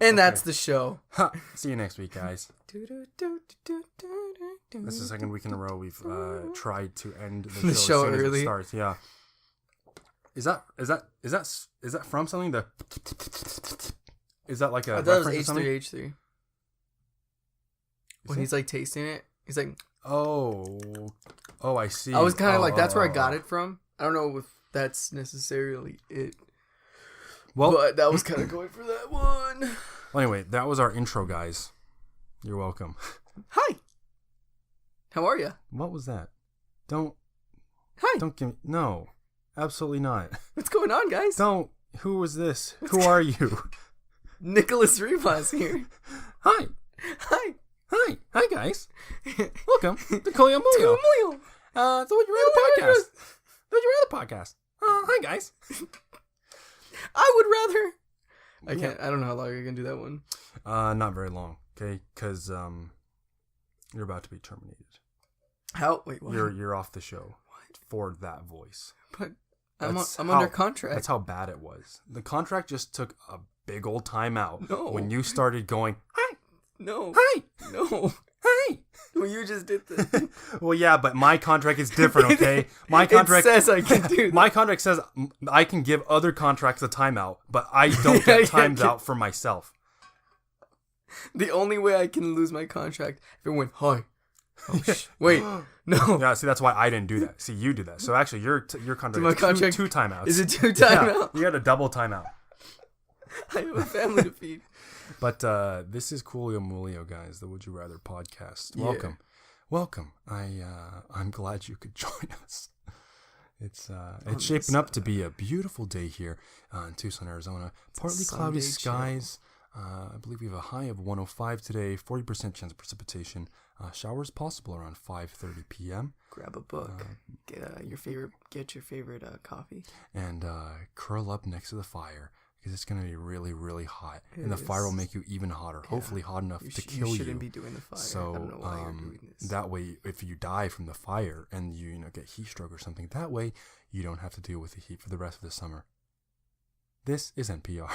And that's the show. See you next week, guys. This is the second week in a row we've tried to end the show as soon early. as it starts. Yeah. Is that from something? Is that like a I thought it was reference to H3H3. When he's like tasting it, he's like, oh, I see. I was kind of like, that's where I got it from. I don't know if that's necessarily it. Well, but that was kind of going for that one. Well, anyway, that was our intro, guys. You're welcome. Hi. How are you? What was that? Hi. Don't give me... No. Absolutely not. What's going on, guys? Don't. Who was this? Who are you? Nicholas Rivas here. Hi. Hi. Hi. Hi, guys. Welcome to Coolio Moolio. The Would You Rather podcast. The Would You Rather podcast. Hi, guys. I would rather... I can't. I don't know how long you're going to do that one. Not very long, okay? Because you're about to be terminated. How? Wait, what? You're off the show. What? For that voice. But I'm under contract. That's how bad it was. The contract just took a big old time out. No. When you started going, hi. No. Hi. No. Hi. Well, you just did this. Well, yeah, but my contract is different, okay? My contract it says I can do that. My contract says I can give other contracts a timeout, but I don't get times out for myself. The only way I can lose my contract if it went, hi. Oh, wait. No. Yeah, see, that's why I didn't do that. See, you did that. So actually, your contract is two timeouts. Is it two timeouts? Yeah, you had a double timeout. I have a family to feed. But this is Coolio Moolio, guys, the Would You Rather podcast. Welcome. Yeah. Welcome. I'm glad you could join us. It's shaping up to be a beautiful day here in Tucson, Arizona. Partly cloudy skies. I believe we have a high of 105 today, 40% chance of precipitation. Showers possible around 5:30 p.m. Grab a book. Get your favorite coffee. And curl up next to the fire. Because it's going to be really, really hot. And the fire will make you even hotter. Yeah. Hopefully hot enough to kill you. You shouldn't be doing the fire. So, I don't know why you're doing this. That way, if you die from the fire and you get heat stroke or something, that way you don't have to deal with the heat for the rest of the summer. This is NPR.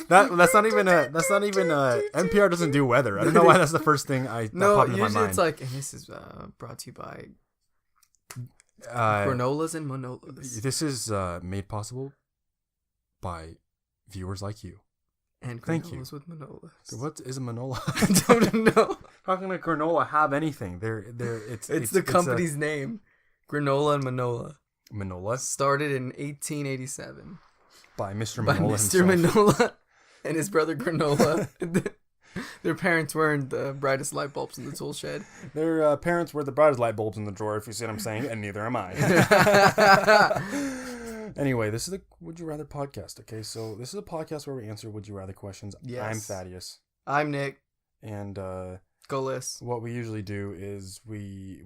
That's not even NPR doesn't do weather. I don't know why that's the first thing that popped into my mind. Usually it's like, and this is brought to you by granolas and manolas. This is made possible by viewers like you. And thank you. with manolas. What is a manola? I don't know. How can a granola have anything? It's the company's name. Granola and Manola. Manola? Started in 1887. By Mr. Manola Mr. Manola and his brother Granola. Their parents weren't the brightest light bulbs in the tool shed. Their parents were the brightest light bulbs in the drawer, if you see what I'm saying, and neither am I. Anyway, this is the Would You Rather podcast, okay? So this is a podcast where we answer Would You Rather questions. Yes. I'm Thaddeus. I'm Nick. And go list. What we usually do is we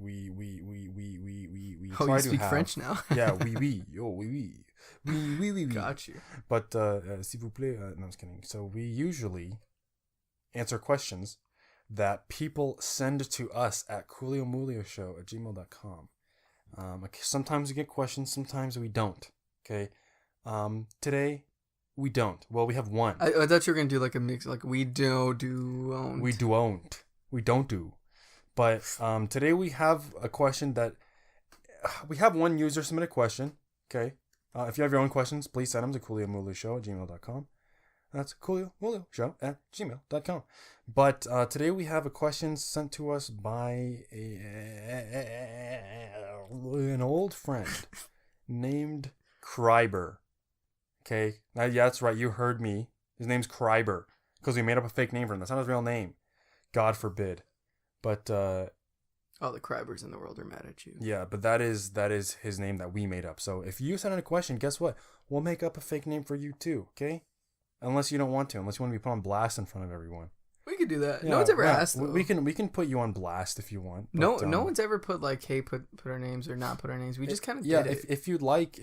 try to speak French now. Yeah, oui. Got you. But s'il vous plaît, no, I'm just kidding. So we usually answer questions that people send to us at cooliomoolioshow@gmail.com. Sometimes we get questions, sometimes we don't. Okay. Today we don't. Well, we have one. I thought you were gonna do like a mix, like we don't. We don't do. But today we have a question that we have one user submit a question. Okay. If you have your own questions, please send them to cooliomoolioshow@gmail.com. That's cooliomoolioshow@gmail.com. But today we have a question sent to us by an old friend named Kryber. Okay? Now, yeah, that's right. You heard me. His name's Kryber. Because we made up a fake name for him. That's not his real name. God forbid. But all the Krybers in the world are mad at you. Yeah, but that is his name that we made up. So if you send in a question, guess what? We'll make up a fake name for you too, okay? Unless you don't want to. Unless you want to be put on blast in front of everyone. We could do that. Yeah, no one's ever asked. Though. We can put you on blast if you want. But, no one's ever put like, hey, put our names or not put our names. We just kind of did it. If you'd like,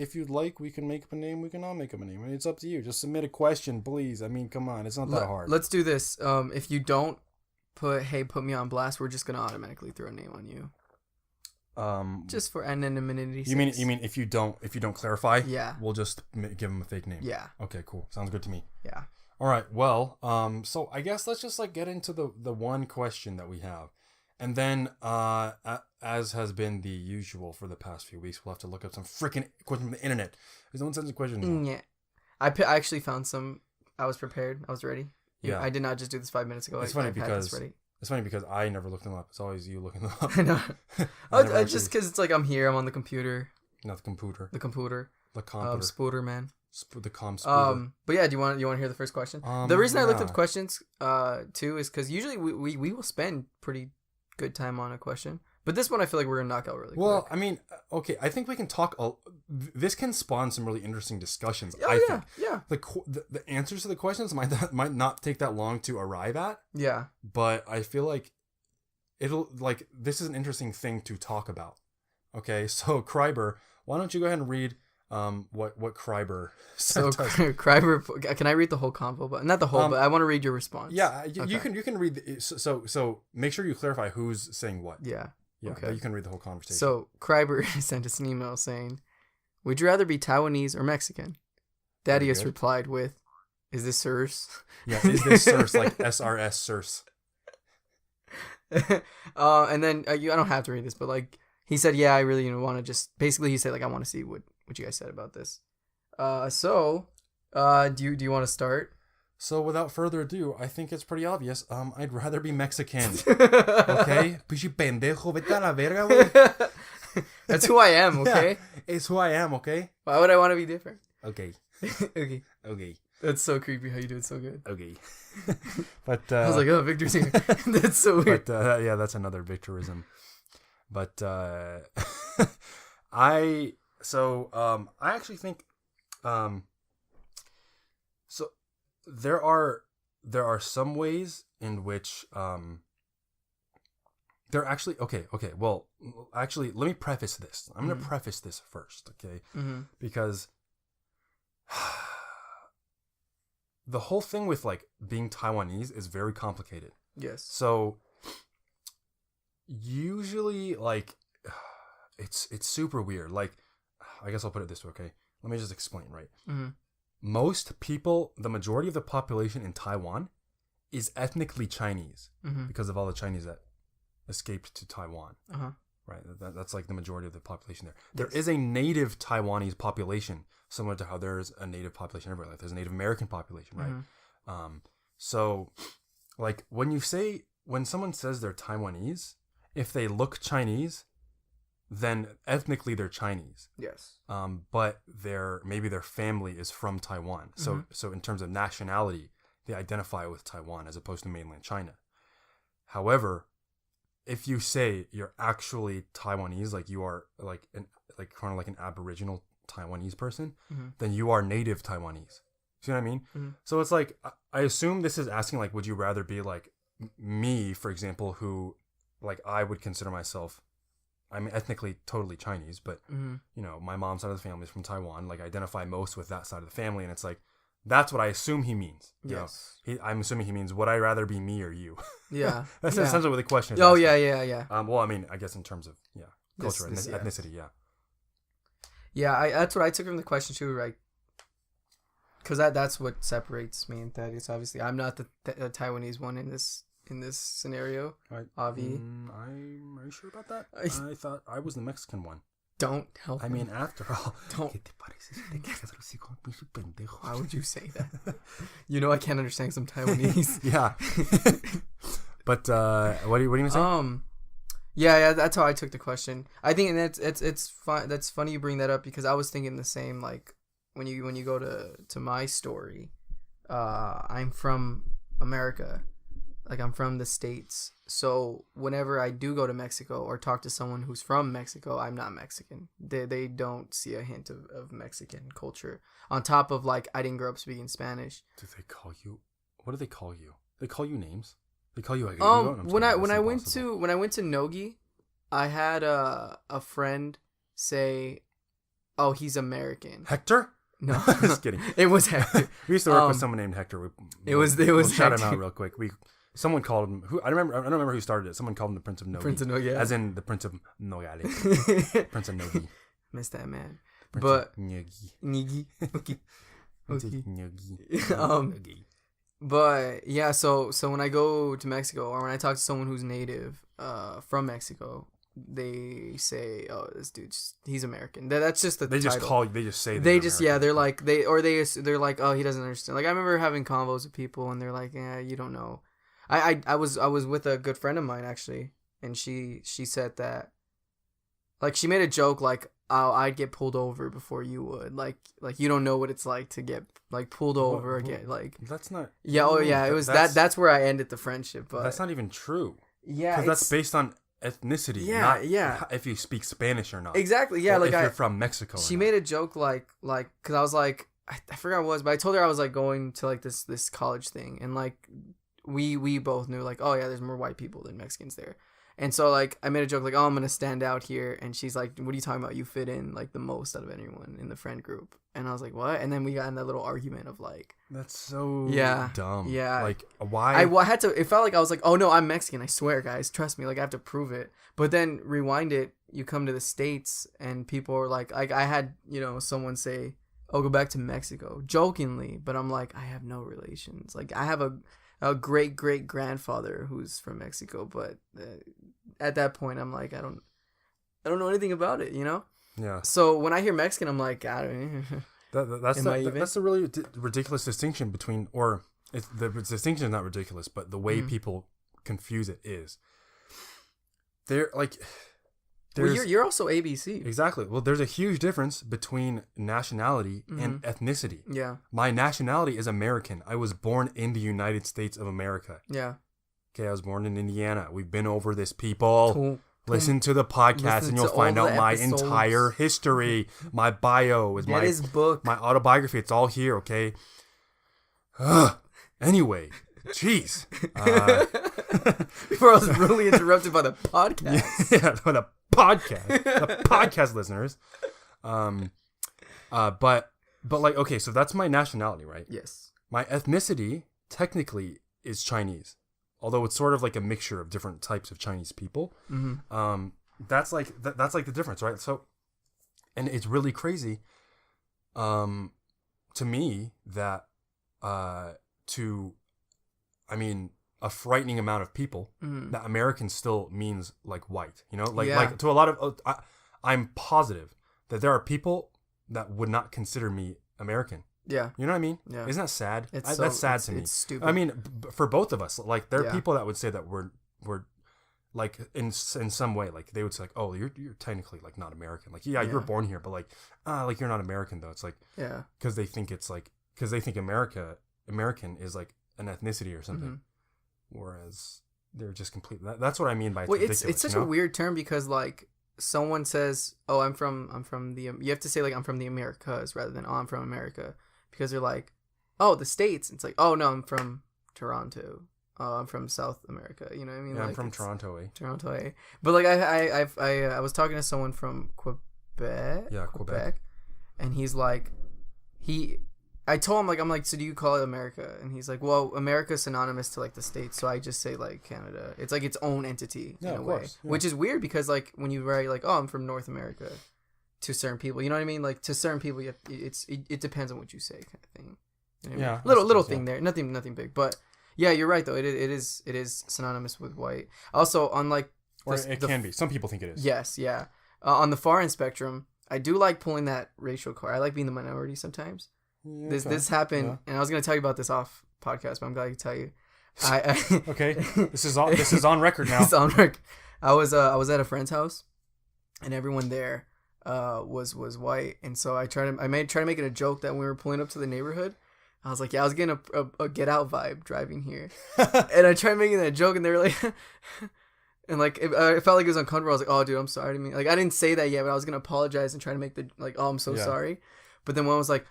we can make up a name. We can all make up a name. I mean, it's up to you. Just submit a question, please. I mean, come on, it's not that hard. Let's do this. If you don't put me on blast, we're just gonna automatically throw a name on you. Just for anonymity. You mean if you don't clarify? Yeah. We'll just give him a fake name. Yeah. Okay, cool. Sounds good to me. Yeah. All right. Well, so I guess let's just like get into the one question that we have, and then as has been the usual for the past few weeks, we'll have to look up some freaking question from the internet. There's no one sends a question. Yeah. I actually found some. I was prepared. I was ready. Yeah. I did not just do this 5 minutes ago. It's funny because I never looked them up. It's always you looking them up. I know. Just because it's like I'm here. I'm on the computer. Not the computer. The computer. The computer. Spooter man. The spooter. But yeah, do you want to hear the first question? The reason I looked up questions too is because usually we will spend pretty good time on a question, but this one I feel like we're gonna knock out really quick. Well, I mean, okay, I think we can talk. This can spawn some really interesting discussions. Oh, I yeah, think. yeah. The answers to the questions might not take that long to arrive at. Yeah. But I feel like this is an interesting thing to talk about. Okay, so Kryber, why don't you go ahead and read what Kryber so sent us. Kryber, can I read the whole convo? But not the whole, but I want to read your response. Yeah, you can read. So make sure you clarify who's saying what. Yeah. Yeah. Okay. But you can read the whole conversation. So Kryber sent us an email saying, "Would you rather be Taiwanese or Mexican?" Thaddeus replied with, "Is this SIRS?" Yeah. Is this SIRS like SRS SIRS? And then I don't have to read this, but like he said, yeah, I really want to just basically he said like I want to see what you guys said about this. So do you want to start? So without further ado, I think it's pretty obvious. I'd rather be Mexican. Okay, pinche pendejo, vete a la verga, güey. That's who I am. Okay, yeah, it's who I am. Okay. Why would I want to be different? Okay. Okay. Okay. That's so creepy how you do it so good. Okay. But I was like, oh, Victor's here. That's so weird. But yeah, that's another Victorism. But I actually think so there are some ways in which they're actually okay. Well, actually, let me preface this. I'm going to preface this first, okay? Mm-hmm. Because the whole thing with like being Taiwanese is very complicated. Yes. So usually like it's super weird. Like I guess I'll put it this way, okay? Let me just explain, right? Mm-hmm. Most people, the majority of the population in Taiwan is ethnically Chinese because of all the Chinese that escaped to Taiwan. Uh-huh. Right? That's like the majority of the population there. There is a native Taiwanese population, similar to how there's a native population everywhere. Like there's a Native American population, right? Mm-hmm. So like when someone says they're Taiwanese, if they look Chinese, then ethnically they're Chinese. Yes. But maybe their family is from Taiwan. So in terms of nationality, they identify with Taiwan as opposed to mainland China. However, if you say you're actually Taiwanese, like you are like kind of like an Aboriginal Taiwanese person, then you are native Taiwanese. See what I mean? Mm-hmm. So it's like I assume this is asking like, would you rather be like me, for example, who like I would consider myself, I'm ethnically totally Chinese, but you know, my mom's side of the family is from Taiwan. Like I identify most with that side of the family, and it's like that's what I assume he means. Yes. I'm assuming he means, would I rather be me or you? Yeah. That's essentially what the question is. Oh, asking. yeah. Well, I mean, I guess in terms of culture, ethnicity, yeah. Yeah, that's what I took from the question too, right? Because that's what separates me and Thaddeus. Obviously, I'm not the Taiwanese one in this scenario. Right. Avi. Are you sure about that? I thought I was the Mexican one. Don't help. I mean, after all, don't. Why would you say that? You know, I can't understand some Taiwanese. Yeah. But what are you gonna say? Yeah, that's how I took the question. I think, and it's fun. That's funny you bring that up because I was thinking the same. Like when you go to my story, I'm from America. Like I'm from the States. So whenever I do go to Mexico or talk to someone who's from Mexico, I'm not Mexican. They don't see a hint of Mexican culture. On top of like I didn't grow up speaking Spanish. Do they call you? What do they call you? They call you names? They call you like when I went to Nogi, I had a friend say, "Oh, he's American." Hector? No, just kidding. It was Hector. We used to work with someone named Hector. It was we'll shout Hector. him out real quick. Someone called him who I don't remember who started it. Someone called him the Prince of Nogi. Prince of Nogi, as in the Prince of Nogale. Prince of Nogi. Missed that man. Prince But of Nogi. Nigi. Okay. Prince of Okay. Nogi. Um, But yeah, so when I go to Mexico or when I talk to someone who's native from Mexico, they say, "Oh, this dude's he's American." That's just the They just title. call you. They just say. They they're just American. they're like they're like, "Oh, he doesn't understand." Like I remember having convos with people and they're like, "Yeah, you don't know." I was with a good friend of mine actually, and she said that, like, she made a joke like, "Oh, I'd get pulled over before you would." Like you don't know what it's like to get like pulled over again. Like That's not. yeah, oh yeah, it was that's where I ended the friendship. But that's not even true. yeah, Because that's based on ethnicity. Yeah, not yeah. if you speak Spanish or not. exactly yeah. Or Like if you're from Mexico. she made a joke like because I was like I forgot what it was, but I told her I was like going to like this college thing, and like we both knew like, oh yeah, there's more white people than Mexicans there. And so like I made a joke like, oh, I'm gonna stand out here, and she's like, what are you talking about? You fit in like the most out of anyone in the friend group. And I was like, what? And then we got in that little argument of like, That's so Yeah, dumb. yeah. Like why? I had to. It felt like I was like, oh no, I'm Mexican. I swear, guys, trust me. Like I have to prove it. But then rewind it. You come to the States, and people are like I had someone say, oh, go back to Mexico, jokingly. But I'm like, I have no relations. Like I have a great great grandfather who's from Mexico, but at that point, I'm like, I don't know anything about it. Yeah. So when I hear Mexican, I'm like, I don't. That's a really ridiculous distinction between, or the distinction is not ridiculous, but the way people confuse it is. They're like, Well, you're also ABC. Exactly. Well, there's a huge difference between nationality and ethnicity. Yeah. My nationality is American. I was born in the United States of America. Yeah. Okay, I was born in Indiana. We've been over this, people. Cool. Listen to the podcast Listen and you'll to find all out the my episodes. entire history. My bio is Get his book. my autobiography. It's all here, okay? Anyway, jeez. Before I was really interrupted by the podcast. Yeah, the podcast listeners. But like, okay, so that's my nationality, right? Yes. My ethnicity technically is Chinese, although it's sort of like a mixture of different types of Chinese people. Mm-hmm. That's like the difference, right? So, and it's really crazy, to me that a frightening amount of people that American still means like white, like to a lot of I'm positive that there are people that would not consider me American. Yeah. You know what I mean? Yeah. Isn't that sad? That's sad to me. It's stupid. I mean, for both of us, like there are Yeah. people that would say that we're like in some way, like they would say like, oh, you're technically like not American. Like, yeah, you were born here, but like you're not American though. It's like, yeah, because they think American is like an ethnicity or something, whereas they're just completely. That's what I mean by well, ridiculous, it's such a weird term because like someone says, oh, I'm from the. You have to say like I'm from the Americas rather than oh, I'm from America, because they're like, oh, the States. It's like, oh no, I'm from Toronto. Oh, I'm from South America. You know what I mean? Yeah, like, I'm from Toronto, eh? Toronto, eh? But like I was talking to someone from Quebec. Yeah, Quebec. And he's like, I told him like I'm like, so do you call it America? And he's like, well, America's synonymous to like the States, so I just say like Canada. It's like its own entity in a way, which is weird because like when you write like, oh, I'm from North America, to certain people, you know what I mean? Like to certain people, it depends on what you say, kind of thing. You know what I mean? Little thing there, nothing big, but. Yeah, you're right though. It is synonymous with white. Also, unlike it can be. Some people think it is. Yes, yeah. On the far end spectrum, I do like pulling that racial card. I like being the minority sometimes. Yeah, this happened, and I was gonna tell you about this off podcast, but I'm glad I could tell you. Okay, this is on record now. It's on record. I was at a friend's house, and everyone there was white, and so I tried to make it a joke that when we were pulling up to the neighborhood. I was like, yeah, I was getting a Get Out vibe driving here. And I tried making that joke, and they were like... and, like, it felt like it was uncomfortable. I was like, oh, dude, I'm sorry. I didn't say that yet, but I was going to apologize and try to make the... Like, oh, I'm so sorry. But then one was like,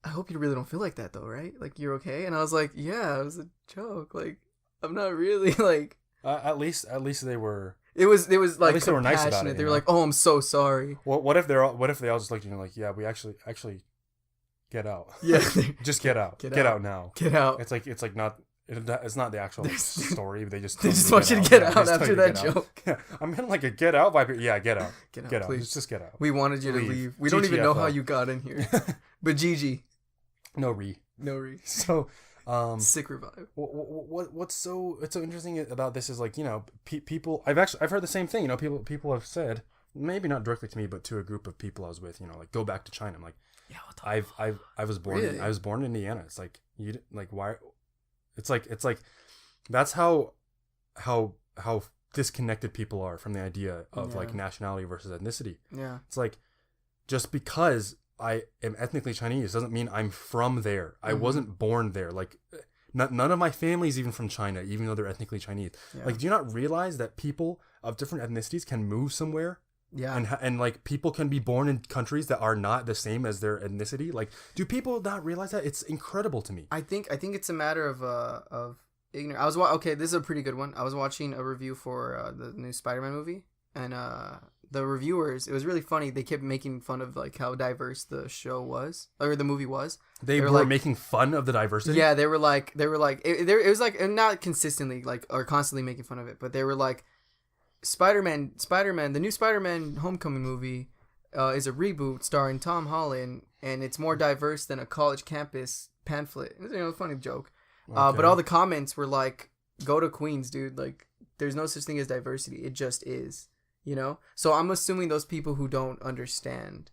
I hope you really don't feel like that, though, right? Like, you're okay? And I was like, yeah, it was a joke. Like, I'm not really, like... At least they were... It was like, at least they were nice about it. They were like, oh, I'm so sorry. Well, what if they all just looked at you like, yeah, we actually... Get out. Yeah. Just get out. Get out now. Get out. It's like not It's not the actual story. They just want you to get out after that joke. Yeah, I'm in like a get out vibe. Yeah, get out. Get out. Please. Just get out. We wanted you to leave. We don't even know how you got in here. But GG. No re. So, sick revive. What's so interesting about this is like, you know, people. I've heard the same thing. You know, people have said, maybe not directly to me, but to a group of people I was with. You know, like, go back to China. I'm like, yeah. I was born. Really? I was born in Indiana. It's like why? It's like that's how disconnected people are from the idea of like nationality versus ethnicity. Yeah. It's like, just because I am ethnically Chinese doesn't mean I'm from there. I wasn't born there. Like, none of my family is even from China, even though they're ethnically Chinese. Yeah. Like, do you not realize that people of different ethnicities can move somewhere? Yeah. And like, people can be born in countries that are not the same as their ethnicity. Like, do people not realize that? It's incredible to me. I think it's a matter of ignorance. Okay, this is a pretty good one. I was watching a review for the new Spider-Man movie, and the reviewers, it was really funny. They kept making fun of like how diverse the show was, or the movie was. They were like, making fun of the diversity. Yeah, they were like it was like, not consistently like or constantly making fun of it, but they were like, Spider-Man, the new Spider-Man Homecoming movie is a reboot starring Tom Holland, and it's more diverse than a college campus pamphlet. You know, funny joke. Okay. But all the comments were like, "Go to Queens, dude. Like, there's no such thing as diversity. It just is." You know. So I'm assuming those people who don't understand,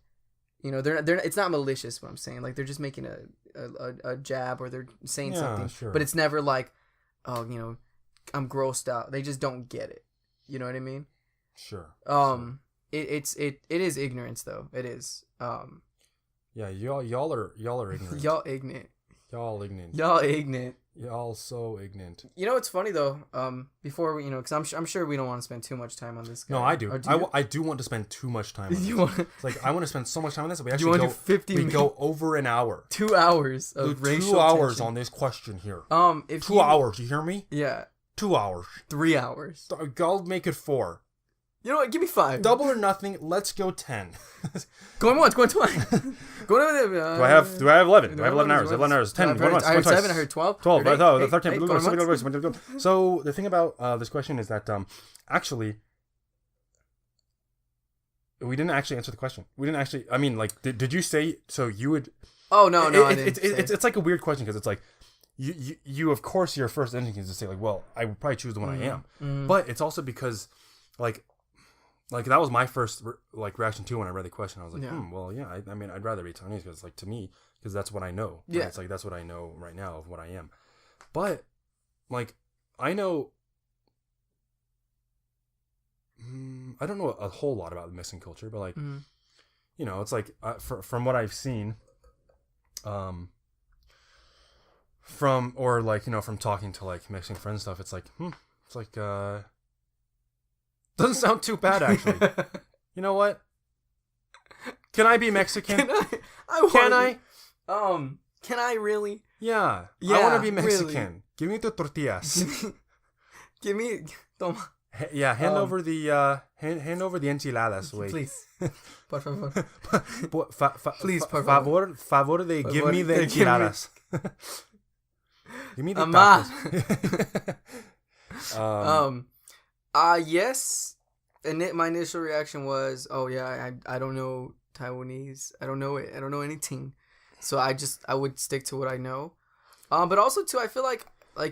you know, they're it's not malicious. What I'm saying, like, they're just making a jab, or they're saying something. Sure. But it's never like, oh, you know, I'm grossed out. They just don't get it. You know what I mean? Sure. It is ignorance though. It is. Yeah, y'all are ignorant. Y'all ignorant. Y'all ignorant. Y'all so ignorant. You know what's funny though? Before we, you know, because I'm sure we don't want to spend too much time on this guy. No, I do. I do want to spend too much time on this. It's like, I want to spend so much time on this. We actually go over an hour. 2 hours of racial 2 hours tension on this question here. If 2 hours. You hear me? Yeah. 2 hours. 3 hours. I'll make it 4. You know what? Give me 5. Double or nothing. Let's go 10. Going once. Going twice. Going over there. Do I have 11? Do I have 11 hours? 11 hours. 10. Going once. I heard 7. I heard 12. 12. I heard 13. So the thing about this question is that actually, we didn't actually answer the question. We didn't actually. I mean, like, did you say so? You would. Oh no. It's like a weird question because it's like, you of course your first instinct is to say like, well, I would probably choose the one I am, but it's also because like that was my first reaction too when I read the question. I was like, well, yeah, I mean, I'd rather be Chinese because like, to me, because that's what I know. Yeah, right? It's like, that's what I know right now of what I am. But like, I know, I don't know a whole lot about the Mexican culture, but like, you know, it's like from what I've seen, from talking to like Mexican friends and stuff, it's like, it's like, doesn't sound too bad actually. You know what? Can I be Mexican? Can I really? Yeah, I want to be Mexican. Really? Give me the tortillas. Give me, toma. Hand over the enchiladas, wait. Please. Por favor. Please, por favor de give me the enchiladas. Give me the tacos. Yes. And my initial reaction was, oh yeah, I don't know Taiwanese. I don't know it. I don't know anything. So I would stick to what I know. But also too, I feel like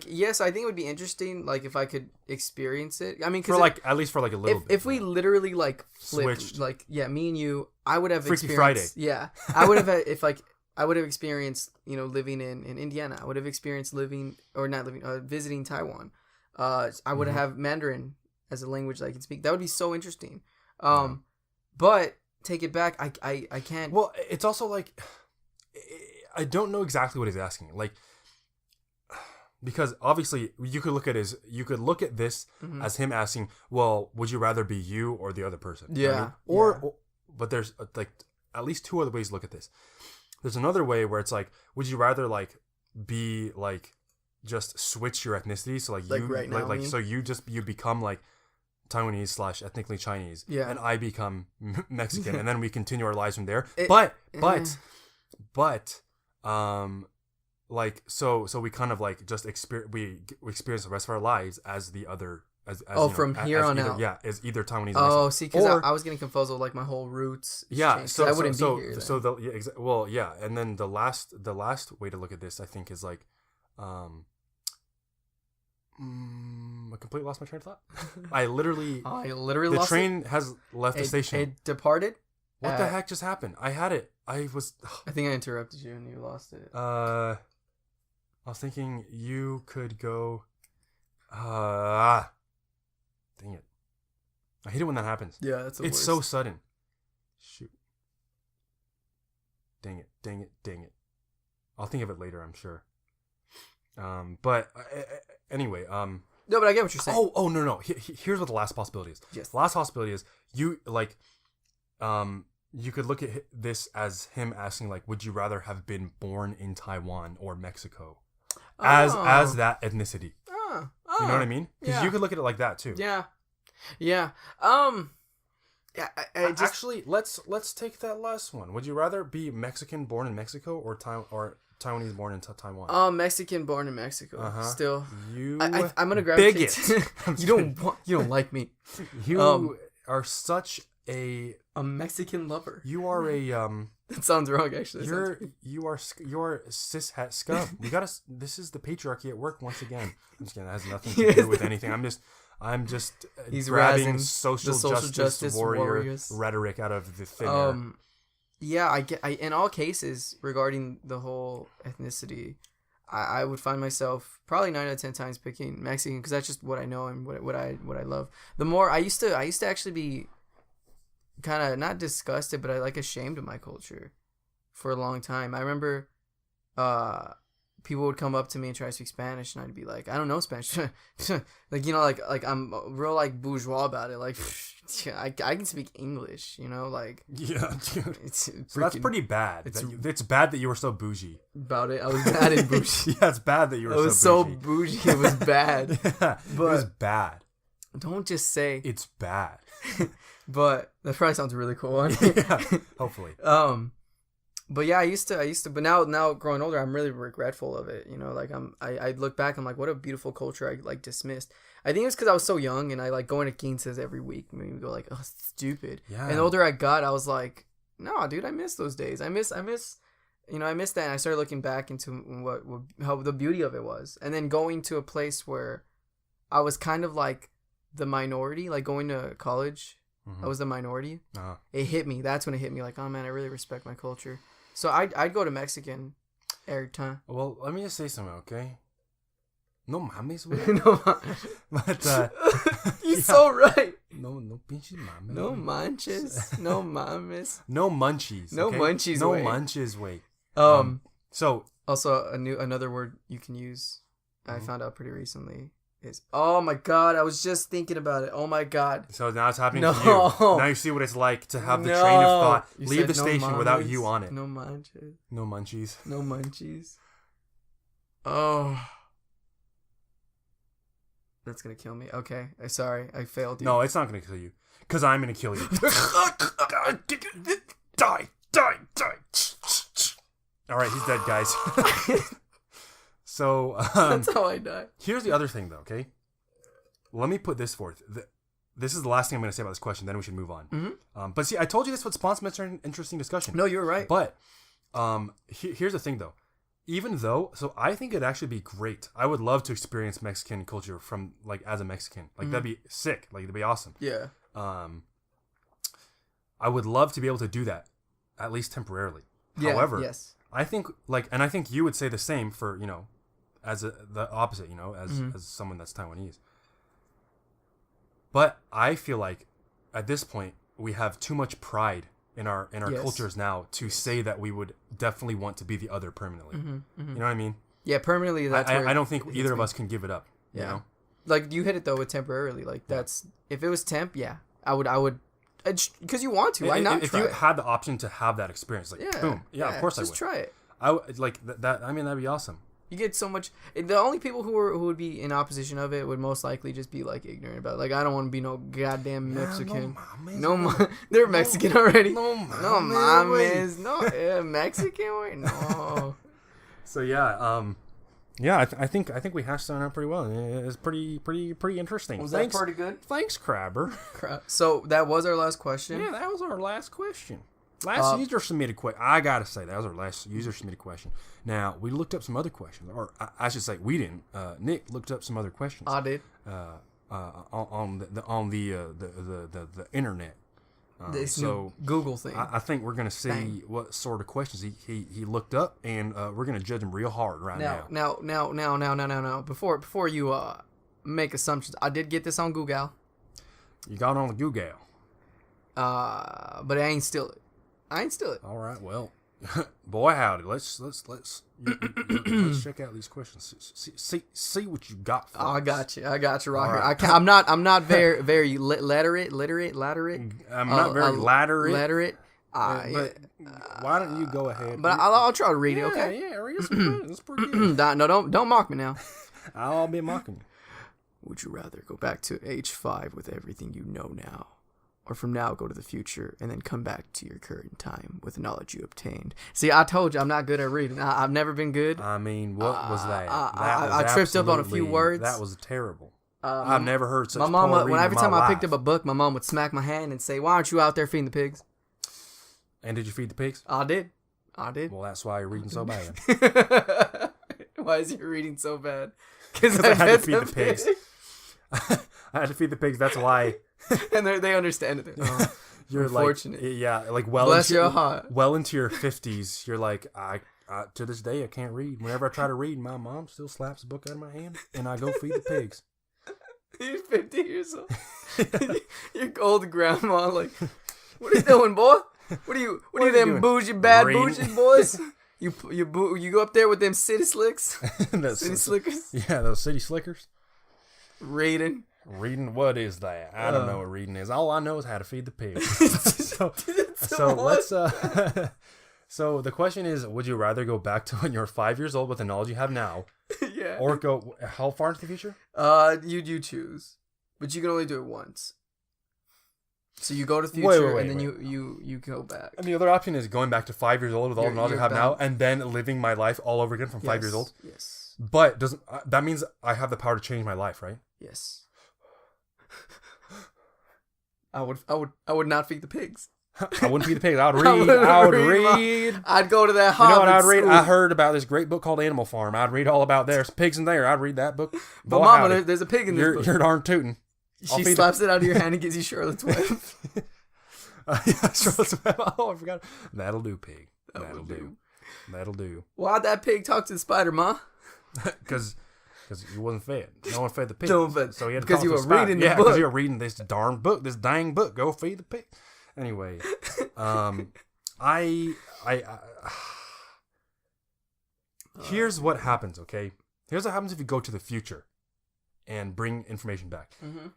yes, I think it would be interesting, like, if I could experience it. I mean, cause at least for like a little bit. If we literally like flipped, switched, like, yeah, me and you, I would have Freaky experienced. Friday. Yeah, I would have I would have experienced, you know, living in Indiana. I would have experienced visiting Taiwan. I would have Mandarin as a language that I can speak. That would be so interesting. But take it back, I can't. Well, it's also like, I don't know exactly what he's asking. Like, because obviously you could look at this as him asking, well, would you rather be you or the other person? Yeah. You know what I mean? But there's like at least 2 other ways to look at this. There's another way where it's like, would you rather like be like, just switch your ethnicity? So like you right now, so you become like Taiwanese / ethnically Chinese, and I become Mexican, and then we continue our lives from there. like so we kind of like just we experience the rest of our lives as the other as from here on either, out. Yeah, as either Taiwanese. Oh, see, because I was getting confused with like my whole roots. Yeah, so I wouldn't be here. Then. So and then the last way to look at this, I think, is like, I completely lost my train of thought. I literally the train has left the station. It departed. What the heck just happened? I had it. I think I interrupted you and you lost it. I was thinking you could go. Dang it! I hate it when that happens. Yeah, it's worst. So sudden. Shoot. Dang it! I'll think of it later, I'm sure. But anyway. No, but I get what you're saying. Oh no! Here's what the last possibility is. Yes. The last possibility is you like, you could look at this as him asking like, would you rather have been born in Taiwan or Mexico, as that ethnicity? You know what I mean? Because you could look at it like that too. Yeah. Yeah. Actually, let's take that last one. Would you rather be Mexican born in Mexico or Taiwanese born in Taiwan? Mexican born in Mexico. Uh-huh. Still, I'm gonna gravitate. You don't like me. You are such a Mexican lover. You are a That sounds wrong, actually. You are cishet scum. This is the patriarchy at work once again. I'm just kidding. That has nothing to do with anything. I'm just He's grabbing social justice warrior rhetoric out of the thin air. Yeah, in all cases regarding the whole ethnicity, I would find myself probably 9 out of 10 times picking Mexican because that's just what I know and what I love. The more I used to actually be kind of not disgusted, but I like ashamed of my culture for a long time. I remember people would come up to me and try to speak Spanish, and I'd be like, I don't know Spanish. like, you know, like I'm real like bourgeois about it. Like, I can speak English, you know, like. Yeah, dude. So that's pretty bad. It's bad that you were so bougie. About it. I was bad and bougie. Yeah, it's bad that you were so bougie. I was so bougie. It was bad. Yeah, but it was bad. Don't just say. It's bad. But that probably sounds really cool. Yeah, hopefully. But yeah, I used to, but now growing older, I'm really regretful of it. You know, like I look back, I'm like, what a beautiful culture I like dismissed. I think it's because I was so young and I like going to quinces every week. Made me go like, oh, stupid. Yeah. And the older I got, I was like, no, dude, I miss those days. I miss, you know, I miss that. And I started looking back into how the beauty of it was. And then going to a place where I was kind of like the minority, like going to college. Mm-hmm. I was the minority. Uh-huh. It hit me. That's when it hit me. Like, oh man, I really respect my culture. So I'd go to Mexican every time. Well, let me just say something, okay? No mames, güey. No, but he's so right. No pinches mames. No manches. No mames. No munchies. No okay? munchies. No way. munches. Wait. So also another word you can use. I found out pretty recently. Is oh my god, I was just thinking about it. Oh my god. So now it's happening to you. Now you see what it's like to have the train of thought leave the station without you on it. No munchies. No munchies. No munchies. Oh. That's gonna kill me. Okay. Sorry, I failed you. No, it's not gonna kill you. Because I'm gonna kill you. Die. Alright, he's dead, guys. So that's how I die. Here's the other thing, though. Okay, let me put this forth. This is the last thing I'm going to say about this question. Then we should move on. Mm-hmm. But see, I told you this would spawn some interesting discussion. No, you're right. But here's the thing, though. Even though, so I think it'd actually be great. I would love to experience Mexican culture from like as a Mexican. Like that'd be sick. Like it'd be awesome. Yeah. I would love to be able to do that, at least temporarily. Yeah, however, yes. I think and I think you would say the same for as the opposite, as someone that's Taiwanese. But I feel like at this point we have too much pride in our yes. cultures now to say that we would definitely want to be the other permanently. Mm-hmm, mm-hmm. You know what I mean? Yeah, permanently. That's I don't think either of us can give it up. Yeah. You know? Like you hit it though with temporarily. Like that's if it was temp, yeah, I would. Because you want to. Why not? If you had the option to have that experience, like boom, yeah, of course I would. Just try it. I would like that. I mean, that'd be awesome. You get so much. The only people who would be in opposition of it would most likely just be like ignorant about it. Like I don't want to be no goddamn Mexican. They're Mexican already. No mames. No Mexican. Wait, no. So yeah, I think we hashed that out pretty well. It's pretty interesting. Was Thanks, that pretty good? Thanks, Crabber. So that was our last question. Yeah, that was our last question. Last user submitted question. I gotta say that was our last user submitted question. Now we looked up some other questions, or I should say we didn't. Nick looked up some other questions. I did. On the internet. This so new Google thing. I think we're gonna see what sort of questions he looked up, and we're gonna judge him real hard now. Now. Before you make assumptions, I did get this on Google. You got it on the Google. But I ain't steal it. All right, well, boy howdy. Let's check out these questions. See what you got for us. I got you right here. I'm not very literate. I'm not very literate. But why don't you go ahead? But I'll try to read it. Okay. Yeah, read some. That's pretty good. No, don't mock me now. I'll be mocking you. Would you rather go back to age 5 with everything you know now, or from now go to the future and then come back to your current time with the knowledge you obtained? See, I told you I'm not good at reading. I've never been good. I mean, what was that? I tripped up on a few words. That was terrible. I've never heard such. My mama, every time I picked up up a book, my mom would smack my hand and say, "Why aren't you out there feeding the pigs?" And did you feed the pigs? I did. Well, that's why you're reading so bad. Why is your reading so bad? Because I had to feed the pigs. I had to feed the pigs. That's why. And they understand it. Oh, you're unfortunate. Bless your heart. Well into your 50s, you're like, I to this day I can't read. Whenever I try to read, my mom still slaps a book out of my hand, and I go feed the pigs. You're 50 years old. Your old grandma, like, what are you doing, boy? What are you them bougie boys? You go up there with them city slicks? City slickers? Yeah, those city slickers. Reading, what is that? I don't know what reading is. All I know is how to feed the pigs. so let's so the question is, would you rather go back to when you're 5 years old with the knowledge you have now? Yeah. Or go how far into the future? You choose. But you can only do it once. So you go to the future and then you go back. And the other option is going back to 5 years old with all the knowledge I have now, and then living my life all over again from 5 years old. Yes. But doesn't that means I have the power to change my life, right? Yes. I would not feed the pigs. I wouldn't feed the pigs. I would read. I'd go to that Hobbit. You know what I'd read? School. I heard about this great book called Animal Farm. I'd read all about there's pigs in there. I'd read that book. But Mama, there's a pig in this book. You're darn tootin'. She slaps it out of your hand and gives you Charlotte's Web. Yeah, Charlotte's Web. Oh, I forgot. That'll do, pig. That'll do. Why'd that pig talk to the spider, Ma? Because he wasn't fed. No one fed the pig. So he had to because you were reading the book. Because you were reading this darn book, this dang book. Go feed the pig. Anyway, here's what happens. Okay, here's what happens if you go to the future and bring information back. Mm-hmm.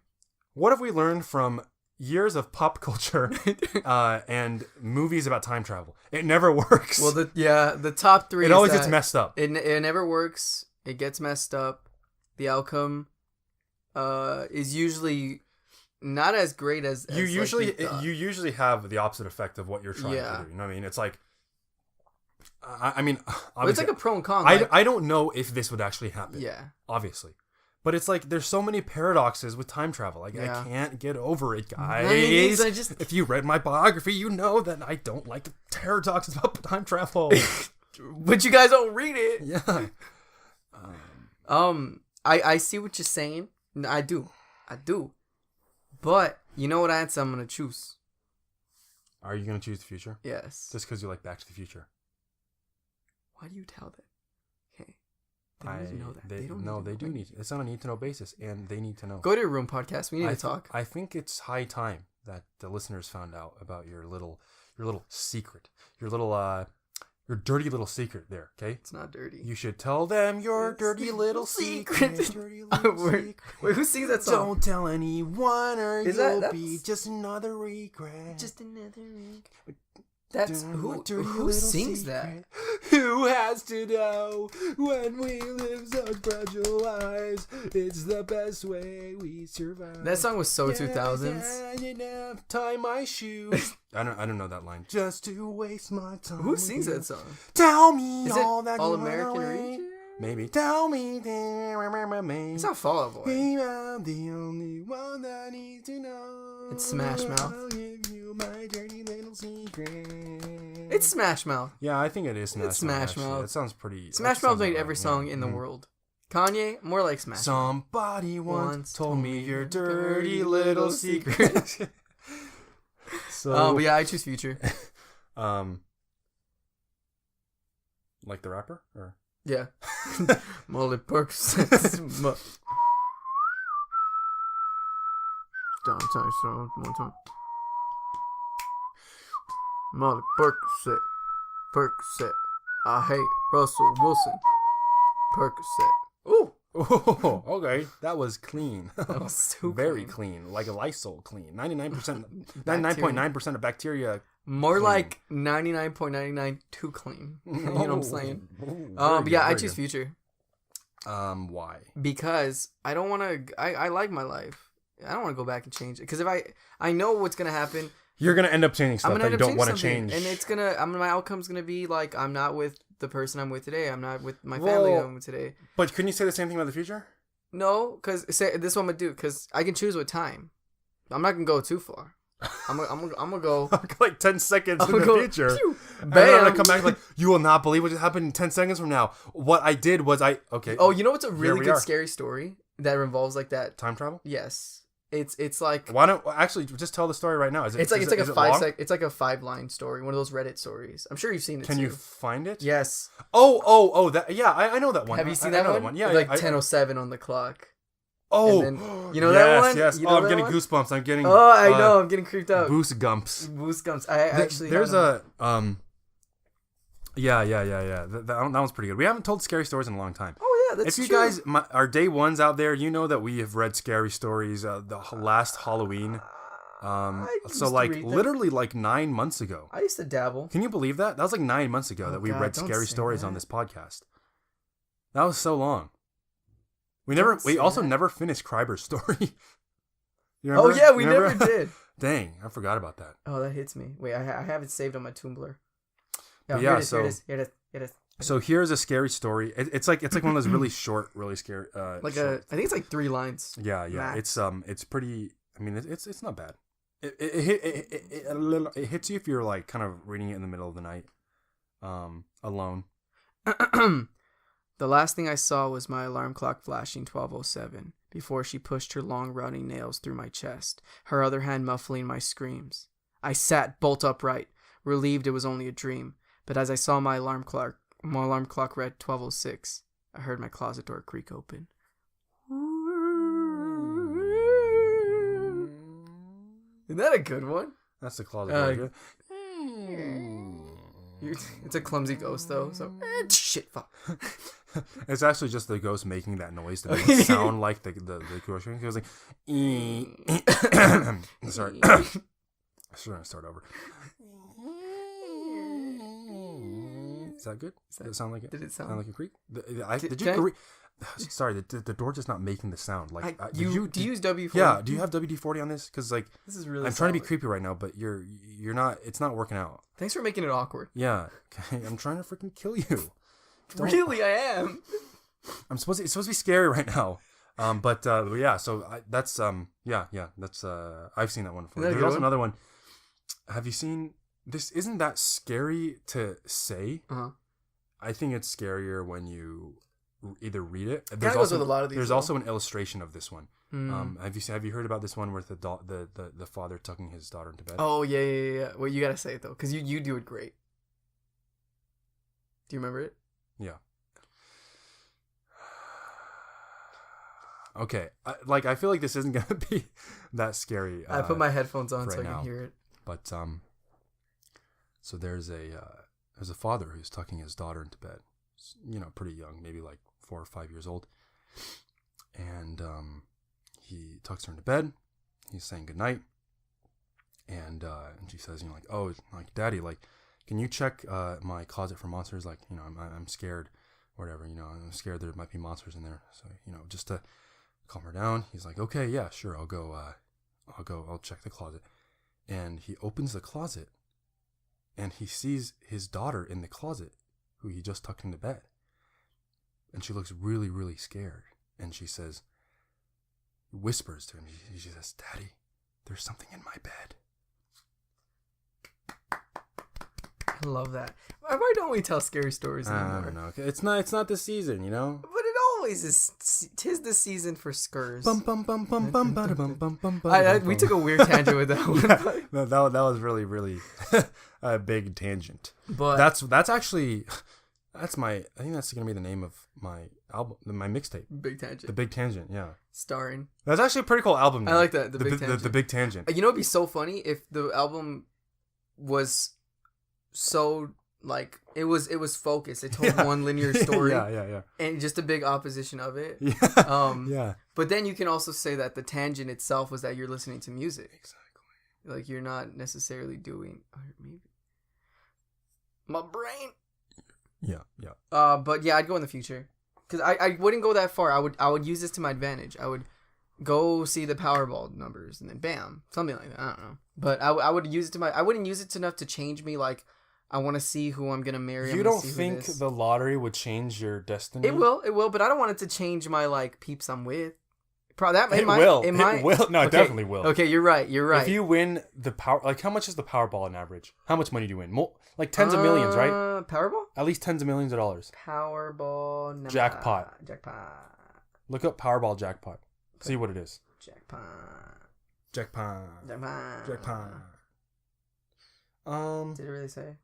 What have we learned from years of pop culture and movies about time travel? It never works. Well, the top 3. It always gets messed up. It never works. It gets messed up. The outcome is usually not as great as you usually have the opposite effect of what you're trying to do. You know what I mean? It's like, I mean, it's like a pro and con. I don't know if this would actually happen. Yeah, obviously, but it's like there's so many paradoxes with time travel. Like I can't get over it, guys. If you read my biography, you know that I don't like the paradoxes about time travel. But you guys don't read it. Yeah. I see what you're saying. I do. But you know what answer I'm gonna choose? Are you gonna choose the future? Yes. Just because you like Back to the Future? Why do you tell that? Okay. They need to know that. They do need to. It's on a need to know basis, and they need to know. Go to your room, podcast. We need to talk. I think it's high time that the listeners found out about your little secret, your dirty little secret there, okay? It's not dirty. You should tell them your dirty little secret. Wait, who sings that song? Don't tell anyone or you'll be just another regret. Just another regret. That's who sings that? Who has to know when we live such fragile lives? It's the best way we survive. That song was so 2000s. Tie my shoes. I don't know that line. Just to waste my time. Who sings that song? Tell me Is all it that All you American wanna Region? wait. Maybe tell me. It's not Fall Out Boy. I'm the only one that needs to know. It's Smash Mouth. I'll give you my dirty little secret. It's Smash Mouth. Yeah, I think it is Smash Mouth. Smash actually. Mouth. That sounds pretty. Smash Mouth made every song in the Mm-hmm. world. Kanye, more like Smash Mouth. Somebody once told me your dirty little secret. So, but yeah, I choose Future. Like the rapper, or Yeah. Molly Percocets. One time. Molly Percocet. I hate Russell Wilson. Percocet. Ooh. oh, okay, that was clean. That was so very clean, like a Lysol clean. 99.9% of bacteria. More clean. like 99.99 too clean. You know what I'm saying? Very good, Yeah, I very choose good. Future. Why? Because I don't want to. I like my life. I don't want to go back and change it. Because if I know what's gonna happen. You're gonna end up changing stuff that you don't want to change, and it's gonna. My outcome's gonna be like I'm not with the person I'm with today. I'm not with my family I'm with today. But couldn't you say the same thing about the future? No, because this is what I'm gonna do. Because I can choose with time. I'm not gonna go too far. I'm gonna go like 10 seconds in the future. Pew, and then I'm bam. gonna come back like, you will not believe what just happened in 10 seconds from now. What I did was okay. Oh, you know what's a Here really we good are. scary story that involves like that? Time travel? Yes. It's like Why don't actually just tell the story right now? Is it? it's like is a it long? it's like a 5-line story, one of those Reddit stories. I'm sure you've seen it. Can too. you find it? Yes. Oh, that yeah, I know that one. Have you seen I that know one? Yeah, It's like I- 10:07 on the clock. Oh, and then- you know that one? Yes. You know Oh, I'm that getting one? goosebumps. I'm getting. Oh, I know. I'm getting creeped out. Boost gumps. Boost gumps. I actually There's had a Yeah. That one's pretty good. We haven't told scary stories in a long time. Oh yeah, that's If you true. guys are day ones out there, you know that we have read scary stories the last Halloween. I used So to like read them. literally like 9 months ago. I used to dabble. Can you believe that? That was like 9 months ago Oh, that we God, read don't scary say stories on that. this podcast. That was so long. We Don't we say also that. never finished Kreiber's story. You Oh remember? yeah, we You never remember? did. Dang, I forgot about that. Oh, that hits me. Wait, I have it saved on my Tumblr. But Here yeah, it is, so- here it is. So here's a scary story. It's like one of those really short, really scary. Like short- I think it's like 3 lines. Yeah. max. It's pretty. I mean, it's not bad. It hits you if you're like kind of reading it in the middle of the night, alone. The last thing I saw was my alarm clock flashing 12:07 before she pushed her long rotting nails through my chest, her other hand muffling my screams. I sat bolt upright, relieved it was only a dream, but as I saw my alarm clock read 12:06, I heard my closet door creak open. Isn't that a good one? That's the closet door. It's a clumsy ghost though, so shit fuck. It's actually just the ghost making that noise to make it sound like the grocery. It was like, sorry. Should I start over? Is that good? Did it sound like it? Did it sound Sound like a creak? Did can I- you? Sorry, the door's just not making the sound. Like, do you use W4? Yeah. Do you have WD-40 on this? Because like, This is really. I'm trying to be solid. creepy right now, but you're not. It's not working out. Thanks for making it awkward. Yeah. Okay, I'm trying to freaking kill you. Don't- Really, I am. It's supposed to be scary right now. But yeah. So that's yeah. That's I've seen that one before. Isn't that a There's good also one? another one. Have you seen this? Isn't that scary to say? Uh-huh. I think it's scarier when you either read it. Kinda goes with a lot of these, There's though. also an illustration of this one. Mm. Have you heard about this one with the father tucking his daughter into bed? Oh yeah. Well, you gotta say it though, because you do it great. Do you remember it? Yeah. Okay. I feel like this isn't gonna be that scary. I put my headphones on so right I now. can hear it. But so there's a father who's tucking his daughter into bed. Pretty young, maybe like 4 or 5 years old. And he tucks her into bed. He's saying goodnight. And she says, like, oh, like, Daddy, like, can you check my closet for monsters? Like, you know, I'm scared, or whatever. You know, I'm scared there might be monsters in there. So, you know, just to calm her down, he's like, okay, yeah, sure, I'll go. I'll check the closet. And he opens the closet, and he sees his daughter in the closet, who he just tucked into bed. And she looks really, really scared. And she says, whispers to him. She says, Daddy, there's something in my bed. I love that. Why don't we tell scary stories anymore? I don't know. It's not this season, you know? But it always is. 'Tis the season for skurs. We took a weird tangent with that one. No, that was really, really a big tangent. But that's actually I think that's gonna be the name of my album, my mixtape. Big Tangent. The Big Tangent, yeah. Starring. That's actually a pretty cool album name. I like that. The Big Tangent. The Big Tangent. You know, it'd be so funny if the album was so like it was focused. It told one linear story. Yeah. And just a big opposition of it. Yeah. Yeah. But then you can also say that the tangent itself was that you're listening to music. Exactly. Like you're not necessarily doing maybe my brain. Yeah. But yeah, I'd go in the future because I wouldn't go that far. I would use this to my advantage. I would go see the Powerball numbers and then bam, something like that. I don't know, but I would use it to I wouldn't use it enough to change me. Like I want to see who I'm gonna marry. You don't think the lottery would change your destiny? It will, but I don't want it to change my like peeps I'm with. It will. No, it definitely will. Okay, you're right. If you win the power, like how much is the Powerball on average? How much money do you win? Like tens of millions, right? Powerball? At least tens of millions of dollars. Powerball jackpot. Look up Powerball jackpot. See what it is. Jackpot. Did it really say?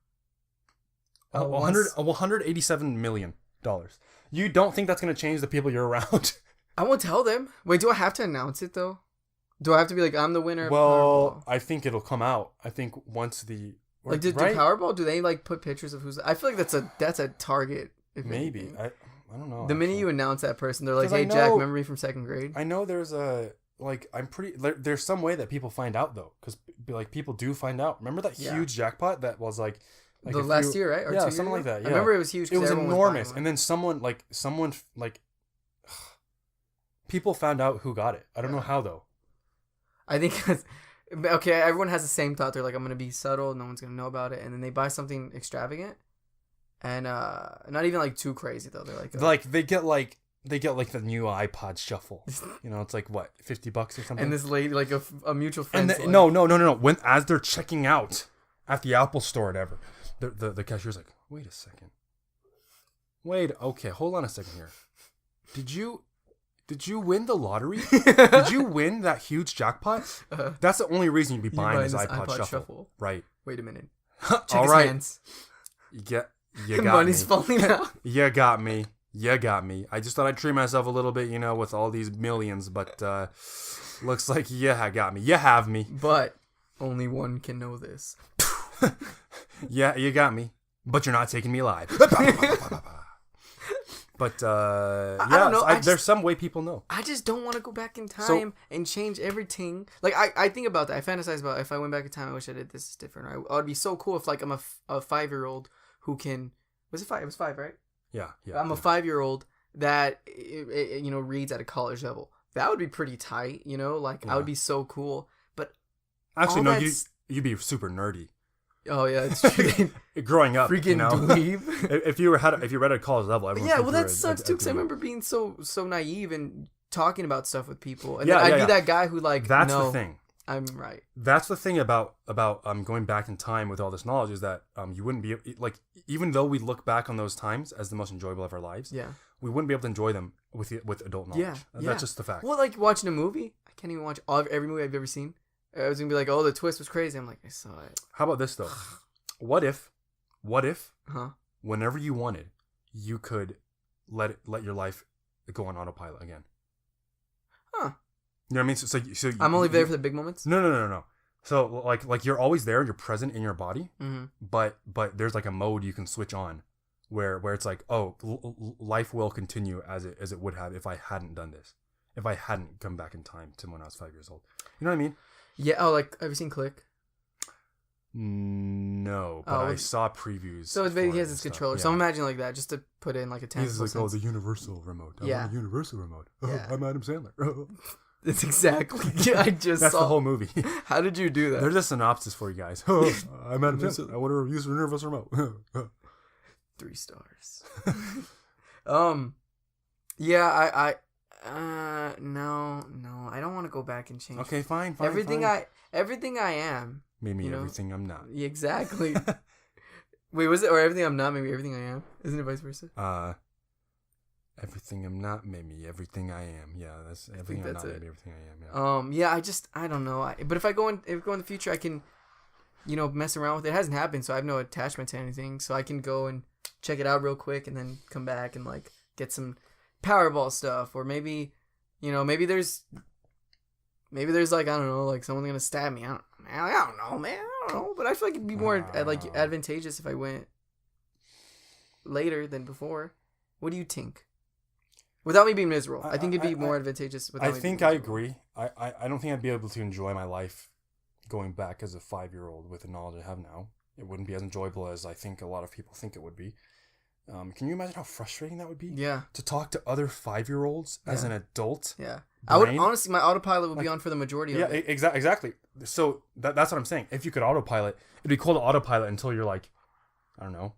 $187 million. You don't think that's gonna change the people you're around? I won't tell them. Wait, do I have to announce it though? Do I have to be like, I'm the winner? Well, of Powerball? I think it'll come out. I think once the like, do Powerball? Do they like put pictures of who's? I feel like that's a target. Maybe anything. I don't know. The minute you announce that person, they're like, "Hey, Jack, remember me from second grade?" I know there's there's some way that people find out though, because like people do find out. Remember that huge jackpot that was like the last year, right? Or yeah, 2 something years like that. Yeah. I remember it was huge. It was enormous, and then someone people found out who got it. I don't know how though. I think okay, everyone has the same thought. They're like, I'm gonna be subtle, no one's gonna know about it, and then they buy something extravagant, and not even like too crazy though. They're like they get the new iPod Shuffle. You know, it's like what, $50 or something. And this lady, like a mutual friend. And no. When as they're checking out at the Apple Store, or whatever, the cashier's like, wait a second. Okay, hold on a second here. Did you win the lottery? Did you win that huge jackpot? That's the only reason you'd be buying this iPod Shuffle. Right. Wait a minute. Check all his right. Hands. You got money's me. falling out. You got me. I just thought I'd treat myself a little bit, you know, with all these millions, but looks like you got me. You have me. But only one can know this. Yeah, you got me. But you're not taking me alive. But I don't know. There's some way people know. I just don't want to go back in time and change everything. Like I think about that. I fantasize about if I went back in time, I wish I did this different. I'd be so cool if like I'm a 5-year-old who can. Was it 5? It was 5, right? Yeah. I'm a 5-year-old that reads at a college level. That would be pretty tight. You know, like I would be so cool. But actually, no, you'd be super nerdy. Oh yeah, it's true. Growing up, freaking dweeb. if you read at college level, everyone. Yeah, well, that sucks too. Because I remember being so naive and talking about stuff with people, and I'd be that guy who like. That's the thing. I'm right. That's the thing about going back in time with all this knowledge is that you wouldn't be like, even though we look back on those times as the most enjoyable of our lives. Yeah. We wouldn't be able to enjoy them with adult knowledge. Yeah. That's just the fact. Well, like watching a movie, I can't even watch every movie I've ever seen. I was gonna be like, oh, the twist was crazy. I'm like, I saw it. How about this though? What if, huh? Whenever you wanted, you could let your life go on autopilot again? Huh? You know what I mean? So I'm only there for the big moments. No. So like you're always there, you're present in your body, but there's like a mode you can switch on, where it's like, oh, life will continue as it would have if I hadn't done this, if I hadn't come back in time to when I was 5 years old. You know what I mean? Yeah. Oh, like have you seen Click? No, but I saw previews. So it's basically he has his controller. Yeah. So I'm imagining like that, just to put in like a tangible sense. He's like, the universal remote. I want a universal remote. Yeah. I'm Adam Sandler. It's exactly. That's the whole movie. How did you do that? There's a synopsis for you guys. I'm Adam Sandler. I want to use a universal remote. 3 stars. Yeah, no, I don't want to go back and change. Okay, fine. Everything I am. Maybe everything I'm not. Exactly. Wait, was it or everything I'm not? Maybe everything I am. Isn't it vice versa? Everything I'm not, maybe everything I am. Yeah, that's everything I'm not, maybe everything I Yeah. am. Yeah. I don't know. But if I go in the future, I can, mess around with it. It hasn't happened, so I have no attachment to anything. So I can go and check it out real quick, and then come back and like get some Powerball stuff, or maybe, maybe there's like, I don't know, like someone's gonna stab me. I don't know, man. I don't know, but I feel like it'd be more advantageous if I went later than before. What do you think? Without me being miserable, I think it'd be more advantageous. I think I agree. I don't think I'd be able to enjoy my life going back as a 5-year-old with the knowledge I have now. It wouldn't be as enjoyable as I think a lot of people think it would be. Can you imagine how frustrating that would be? Yeah. To talk to other 5-year-olds as an adult. Yeah. I would honestly, my autopilot would be on for the majority of it. Yeah, exactly. So that's what I'm saying. If you could autopilot, it'd be cool to autopilot until you're like, I don't know,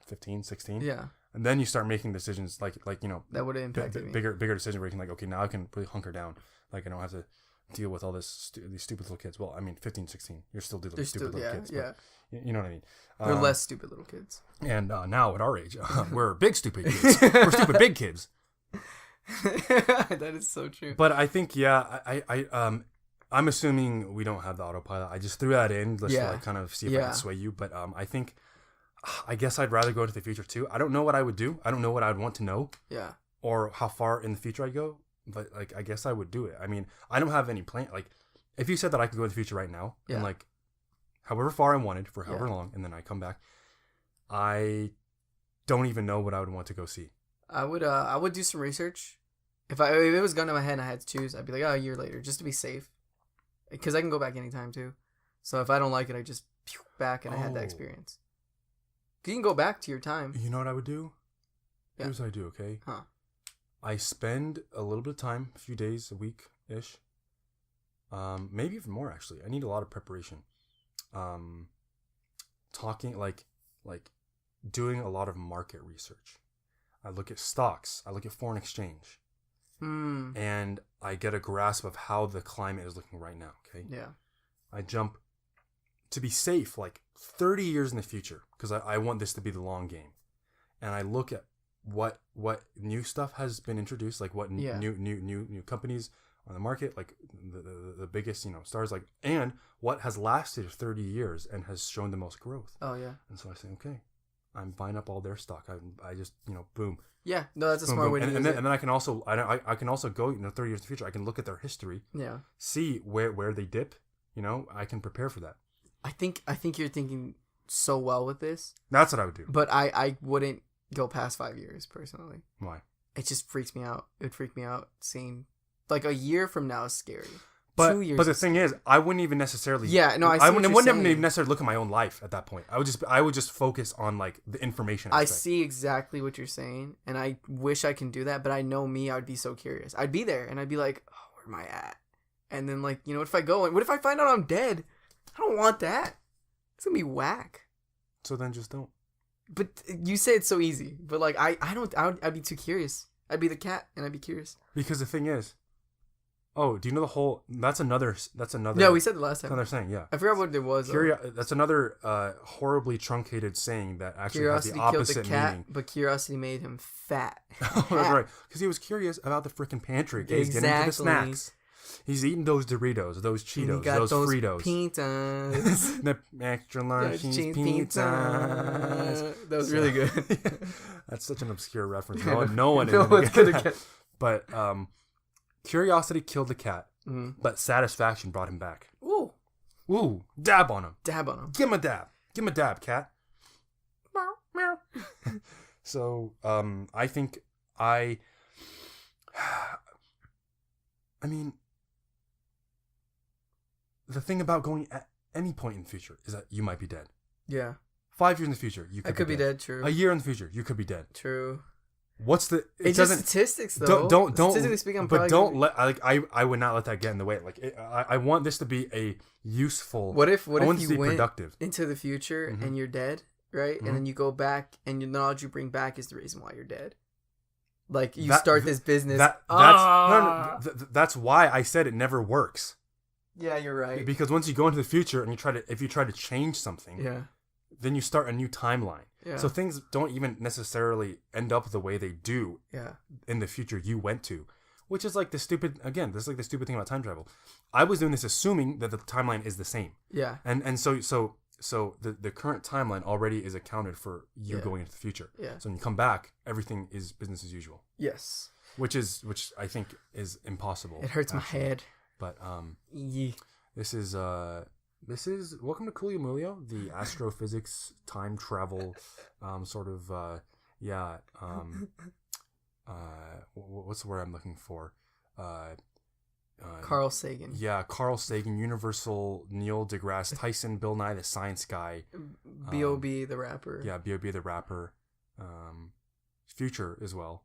15, 16. Yeah. And then you start making decisions like that would impact me. Bigger decision where you can like, okay, now I can really hunker down. Like I don't have to deal with all these stupid little kids. Well, I mean, 15, 16, you're still dealing with stupid little kids. Yeah. You know what I mean? They're less stupid little kids. And now at our age, we're big stupid kids. We're stupid big kids. That is so true. But I think, I'm assuming we don't have the autopilot. I just threw that in just to like kind of see if I can sway you. But I guess I'd rather go into the future too. I don't know what I would do. I don't know what I would want to know. Yeah. Or how far in the future I'd go. But like, I guess I would do it. I mean, I don't have any plan. Like, if you said that I could go in the future right now and like, however far I wanted for however long, and then I come back, I don't even know what I would want to go see. I would do some research. If it was gun to my head and I had to choose, I'd be like, a year later, just to be safe, because I can go back anytime too. So if I don't like it, I just back and I had that experience. You can go back to your time. You know what I would do? Yeah. Here's what I do. Okay. Huh. I spend a little bit of time, a few days, a week ish. Maybe even more actually. I need a lot of preparation. Talking like doing a lot of market research. I look at stocks. I look at foreign exchange. And I get a grasp of how the climate is looking right now. Okay. Yeah. I jump to be safe like 30 years in the future because I want this to be the long game. And I look at what new stuff has been introduced, like what new companies on the market, like the biggest stars, like, and what has lasted 30 years and has shown the most growth. Oh yeah. And so I say, okay, I'm buying up all their stock. I just boom. Yeah, no, that's a smart way to use it. And then I can also go 30 years in the future. I can look at their history. Yeah. See where they dip. I can prepare for that. I think you're thinking so well with this. That's what I would do. But I wouldn't go past 5 years personally. Why? It just freaks me out. It would freak me out seeing like a year from now is scary. But 2 years. But the thing is, I wouldn't even necessarily. Yeah, no, I wouldn't even necessarily look at my own life at that point. I would just focus on like the information aspect. I see exactly what you're saying, and I wish I can do that. But I know me, I would be so curious. I'd be there, and I'd be like, "Oh, where am I at?" And then like, what if I go and what if I find out I'm dead? I don't want that. It's gonna be whack. So then just don't. But you say it's so easy. But like I'd be too curious. I'd be the cat, and I'd be curious. Because the thing is. Oh, do you know the whole? That's another. Yeah, we said the last time. Another saying, yeah. I forgot what it was. That's another horribly truncated saying that actually curiosity has the opposite killed the cat, meaning. But curiosity made him fat. Oh, that's right. Because he was curious about the freaking pantry. Okay? He's getting into the snacks. He's eating those Doritos, those Cheetos, those Fritos. Pizzas. The extra large cheese pizzas. That was really good. That's such an obscure reference. No one is going to get. But curiosity killed the cat, but satisfaction brought him back. Ooh, dab on him. Dab on him. Give him a dab. Give him a dab, cat. So, I think I mean, the thing about going any point in the future is that you might be dead. Yeah. 5 years in the future, you I could be dead. True. A year in the future, you could be dead. True. What's the? It's just statistics, though. Don't. Statistically speaking, I'm but don't let. I would not let that get in the way. Like, I want this to be a useful. What if you went productive into the future and you're dead, right? And then you go back, and the knowledge you bring back is the reason why you're dead. Like, you start this business. That's why I said it never works. Yeah, you're right. Because once you go into the future and if you try to change something, then you start a new timeline. Yeah. So things don't even necessarily end up the way they do in the future you went to, which is like this is like the stupid thing about time travel. I was doing this assuming that the timeline is the same. Yeah. And so the current timeline already is accounted for you going into the future. Yeah. So when you come back, everything is business as usual. Yes. Which I think is impossible. It hurts my head. But this is welcome to Coolio Moolio, the astrophysics time travel what's the word I'm looking for? Carl Sagan. Yeah, Carl Sagan, Universal, Neil deGrasse Tyson, Bill Nye the Science Guy, B.O.B. the rapper. Yeah, B.O.B. the rapper. Future as well.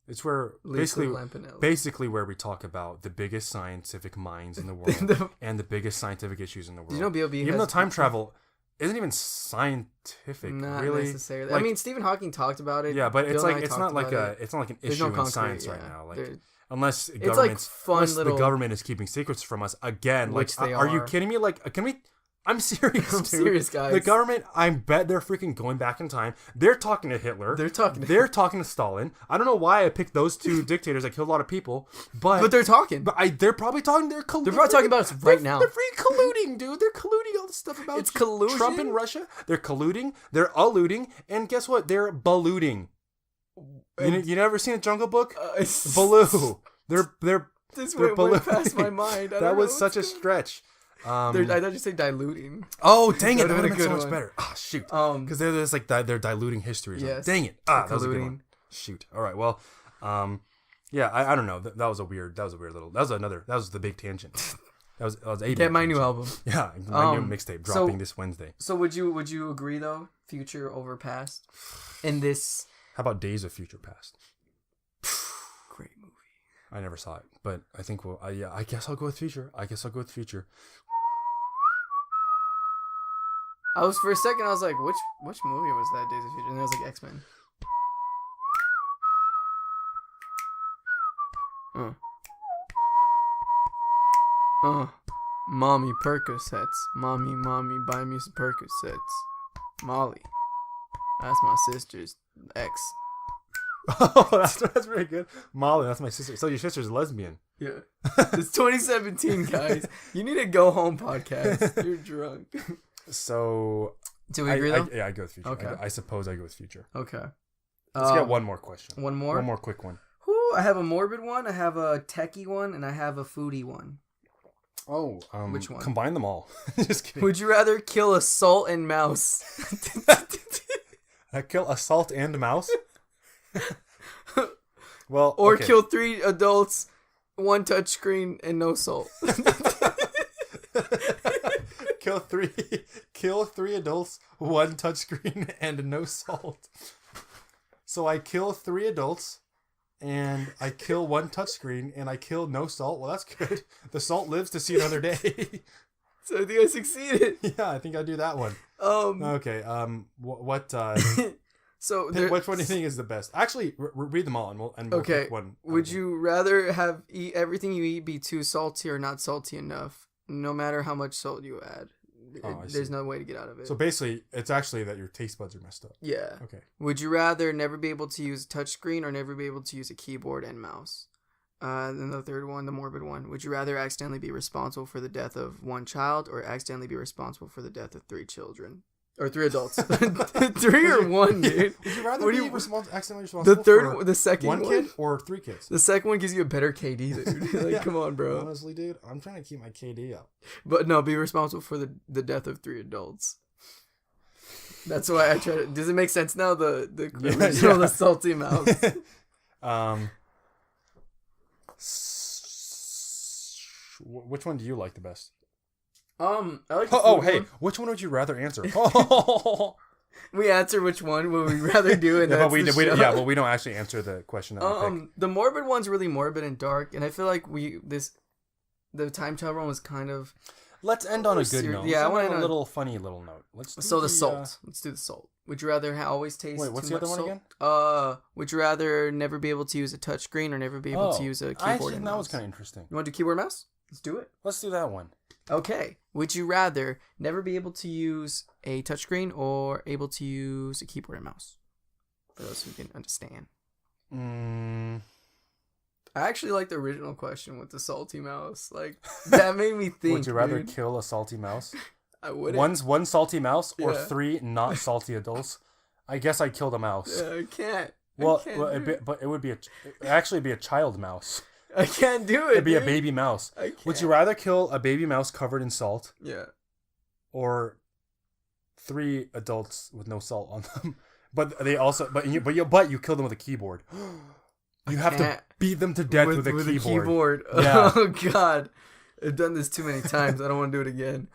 It's where basically where we talk about the biggest scientific minds in the world and the biggest scientific issues in the world. You know, B.O.B. Even though time travel isn't even scientific, not really. Necessarily. Like, I mean, Stephen Hawking talked about it. Yeah, but it's not like an issue in science right now. Like, unless the government is keeping secrets from us again. Like, are you kidding me? Like, can we? I'm serious. I'm serious, guys. The government, I bet they're freaking going back in time. They're talking to Hitler. They're talking to Stalin. I don't know why I picked those two dictators that killed a lot of people, but they're talking. But they're probably talking. They're probably talking about us right now. They're freaking colluding, dude. They're colluding all this stuff about it's collusion. Trump and Russia. They're colluding. They're alluding, and guess what? They're balluding. You never seen a Jungle Book? Baloo. They're went way past my mind. That was such a stretch. I thought you said diluting. Oh, dang it! That would have been so much better. Oh, shoot. Because there's like they're diluting history. Yes. Dang it! That was a good one. Shoot. All right. Well, yeah. I don't know. That was a weird little. That was the big tangent. That was a. Get my new album. Yeah, my new mixtape dropping this Wednesday. So would you agree though? Future over past in this. How about Days of Future Past? Great movie. I never saw it, but I think I guess I'll go with Future. For a second, I was like, which movie was that, Days of Future? And it was like X-Men. Mommy Percocets. Mommy, buy me some Percocets. Molly. That's my sister's ex. Oh, that's very good. Molly, that's my sister. So your sister's lesbian. Yeah. It's 2017, guys. You need a go home podcast. You're drunk. So, do we agree though? I go with Future. Okay. I suppose I go with Future. Okay. Let's get one more question. One more? One more quick one. I have a morbid one, I have a techie one, and I have a foodie one. Oh, which one? Combine them all. Just kidding. Would you rather kill a salt and mouse? Kill a salt and mouse? Well, or kill 3 adults, 1 touchscreen, and no salt. Kill three adults, 1 touchscreen, and no salt. So I kill 3 adults, and I kill 1 touchscreen, and I kill no salt. Well, that's good. The salt lives to see another day. So I think I succeeded. Yeah, I think I do that one. Okay. What? So which one do you think is the best? Actually, read them all, and we'll pick one. Would you rather have everything you eat be too salty or not salty enough, no matter how much salt you add? There's no way to get out of it. So basically, it's actually that your taste buds are messed up. Yeah. Okay. Would you rather never be able to use a touchscreen or never be able to use a keyboard and mouse? Then the third one, the morbid one. Would you rather accidentally be responsible for the death of 1 child or accidentally be responsible for the death of 3 children? Or 3 adults. 3 or 1, dude. Would you rather be accidentally responsible for the second one kid or 3 kids? The second one gives you a better KD, dude. Like, yeah. Come on, bro. Honestly, dude, I'm trying to keep my KD up. But no, be responsible for the death of 3 adults. That's why I try to. Does it make sense now? The original, the salty mouse. Which one do you like the best? I like the Oh, food hey, one. which one would you rather answer? We answer which one would we rather do, and Yeah, that's but the show. yeah, but we don't actually answer the question that we pick. The morbid one's really morbid and dark, and I feel like the time travel one was kind of. Let's end on a good serious. note. Yeah, I want a to little funny little note. Let's do So the salt. Let's do the salt. Would you rather always taste? Wait, what's too the other much one salt? again? Would you rather never be able to use a touchscreen or never be able to use a keyboard? Actually, and that mouse? was kind of interesting. You want to do keyboard and mouse? Let's do it. Let's do that one. Okay. Would you rather never be able to use a touchscreen or able to use a keyboard and mouse? For those who can understand. I actually like the original question with the salty mouse. Like, that made me think. Would you rather dude. kill a salty mouse? I wouldn't. One salty mouse or Yeah. 3 not salty adults? I guess I'd kill the mouse. Yeah, I can't. Well, I can't do it. but it would be it'd actually be a child mouse. I can't do it. It'd be a dude. baby mouse. I can't. Would you rather kill a baby mouse covered in salt Yeah. or 3 adults with no salt on them? But they also you kill them with a keyboard. You have to can't. beat them to death with a keyboard. Yeah. Oh god. I've done this too many times. I don't want to do it again.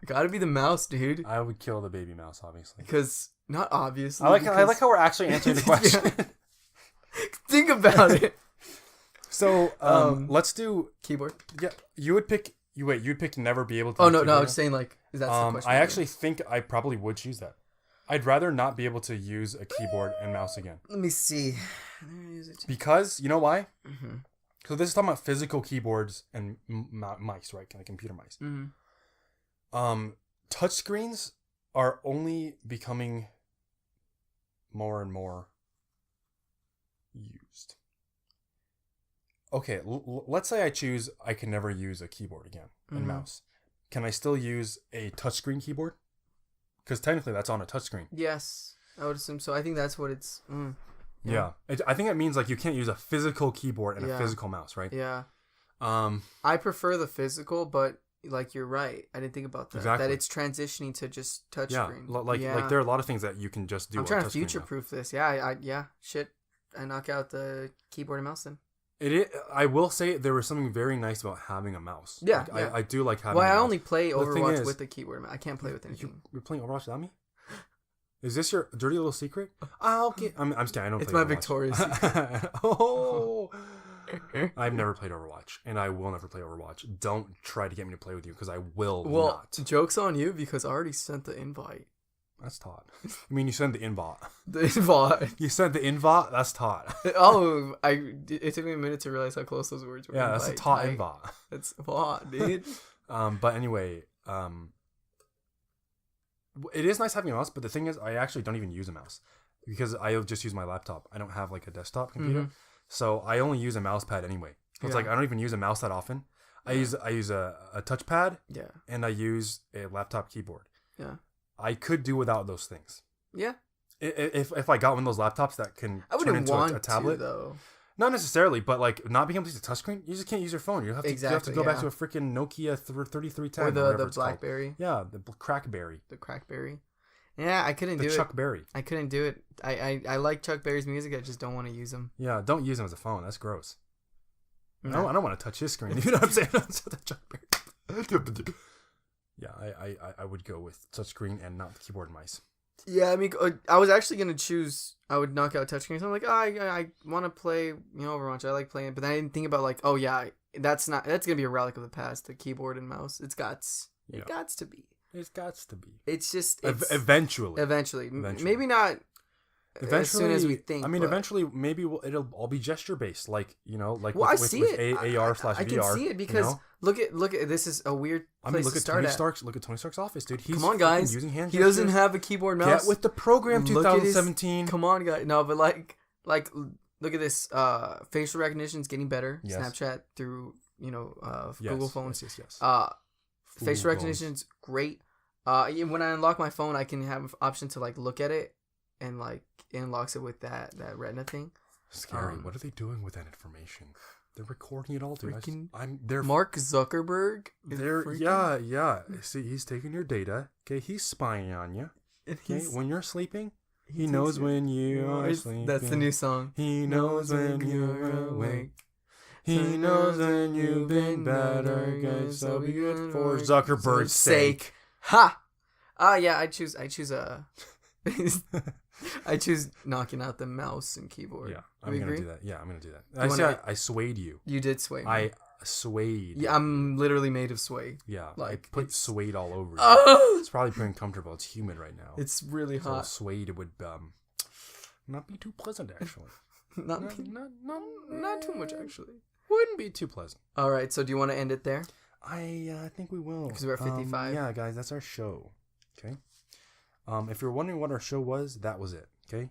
Gotta be the mouse, dude. I would kill the baby mouse, obviously. Because not obviously. I like because- how we're actually answering the question. Think about it. So let's do Keyboard. Yeah, you'd pick never be able to. Oh use no, keyboard? I was saying like is that the question? I actually think I probably would choose that. I'd rather not be able to use a keyboard and mouse again. Let me see. Because you know why? Mm-hmm. So this is talking about physical keyboards and mice, right? Kind of computer mice. Mm-hmm. Touchscreens are only becoming more and more used. Okay, let's say I choose I can never use a keyboard again and mouse. Can I still use a touchscreen keyboard? Because technically that's on a touchscreen. Yes, I would assume so. I think that's what it's. Yeah. I think it means like you can't use a physical keyboard and a Yeah. physical mouse, right? Yeah. Um, I prefer the physical, but like you're right. I didn't think about that. Exactly. That it's transitioning to just touchscreen. like there are a lot of things that you can just do. I'm on trying to touchscreen future now. proof this. Yeah, yeah. Shit, I knock out the keyboard and mouse then. I will say there was something very nice about having a mouse. Yeah, Like, yeah. I do like having. Well, a I mouse. only play The thing Overwatch is- with the keyboard. I can't play with anything. You're playing Overwatch without me? Is this your dirty little secret? Okay. I'm just kidding. I don't It's play my Overwatch. Victoria's Secret. Oh. I've never played Overwatch, and I will never play Overwatch. Don't try to get me to play with you, because I will Well, not. joke's on you because I already sent the invite. That's Todd. I mean, you sent the invite. The invite. You sent the invite? That's Todd. Oh, it took me a minute to realize how close those words were. Yeah, that's a Todd invite. That's hot, dude. But anyway, it is nice having a mouse, but the thing is, I actually don't even use a mouse because I just use my laptop. I don't have like a desktop computer, so I only use a mouse pad anyway. So it's like I don't even use a mouse that often. I use a touchpad, Yeah. and I use a laptop keyboard. Yeah. I could do without those things. Yeah. If I got one of those laptops that can I turn wouldn't into want a tablet, to, though. not necessarily, but like not being able to use a touchscreen, you just can't use your phone. You have to Exactly, go back yeah. to a freaking Nokia 3310 Or whatever the it's called. BlackBerry. Yeah, the Crackberry. The Crackberry. Yeah, I couldn't The do Chuck it. Berry. I couldn't do it. I like Chuck Berry's music. I just don't want to use them. Yeah, don't use him as a phone. That's gross. No. I don't want to touch his screen. You know what I'm saying? The Chuck Berry. Yeah, I would go with touchscreen and not the keyboard and mice. Yeah, I mean, I was actually gonna choose. I would knock out touchscreens. I'm like, I want to play, Overwatch. I like playing it, but then I didn't think about like, oh yeah, that's gonna be a relic of the past. The keyboard and mouse. It gots to be. It's got to be. It's just Eventually. Maybe not Eventually, as soon as we think. I mean, but- eventually, maybe it'll all be gesture based, like Well, with I see it. AR/VR. I can see it because look at this is a weird place look to at start Tony at. Stark's. Look at Tony Stark's office, dude. He's Come on, fucking guys. using hand He doesn't gestures. have a keyboard mouse. Get with the program, Look at his- 2017. Come on, guys. No, but like look at this. Facial recognition is getting better. Yes. Snapchat through Yes, Google phones. Yes. Facial recognition is great. When I unlock my phone, I can have an option to like look at it, and like it unlocks it with that Retina thing. Scary. What are they doing with that information? They're recording it all, dude. Freaking They're Mark Zuckerberg. yeah. See, he's taking your data. Okay, he's spying on you. Okay, when you're sleeping, he knows when you are sleeping. That's the new song. He knows when you're awake. He knows when you've been better, guys. So be good for Zuckerberg's sake. Ha! Yeah, I choose I choose knocking out the mouse and keyboard. Yeah, I'm gonna do that. Yeah, I'm gonna do that. I swayed you. You did sway me. I swayed. Yeah, I'm literally made of sway. Yeah, like I put suede all over you. Oh! It's probably pretty uncomfortable. It's humid right now. It's really hot. So suede would not be too pleasant actually. not too much actually. Wouldn't be too pleasant. All right, so do you want to end it there? I think we will. Because we're at 55. Yeah, guys, that's our show. Okay. If you're wondering what our show was, that was it. Okay.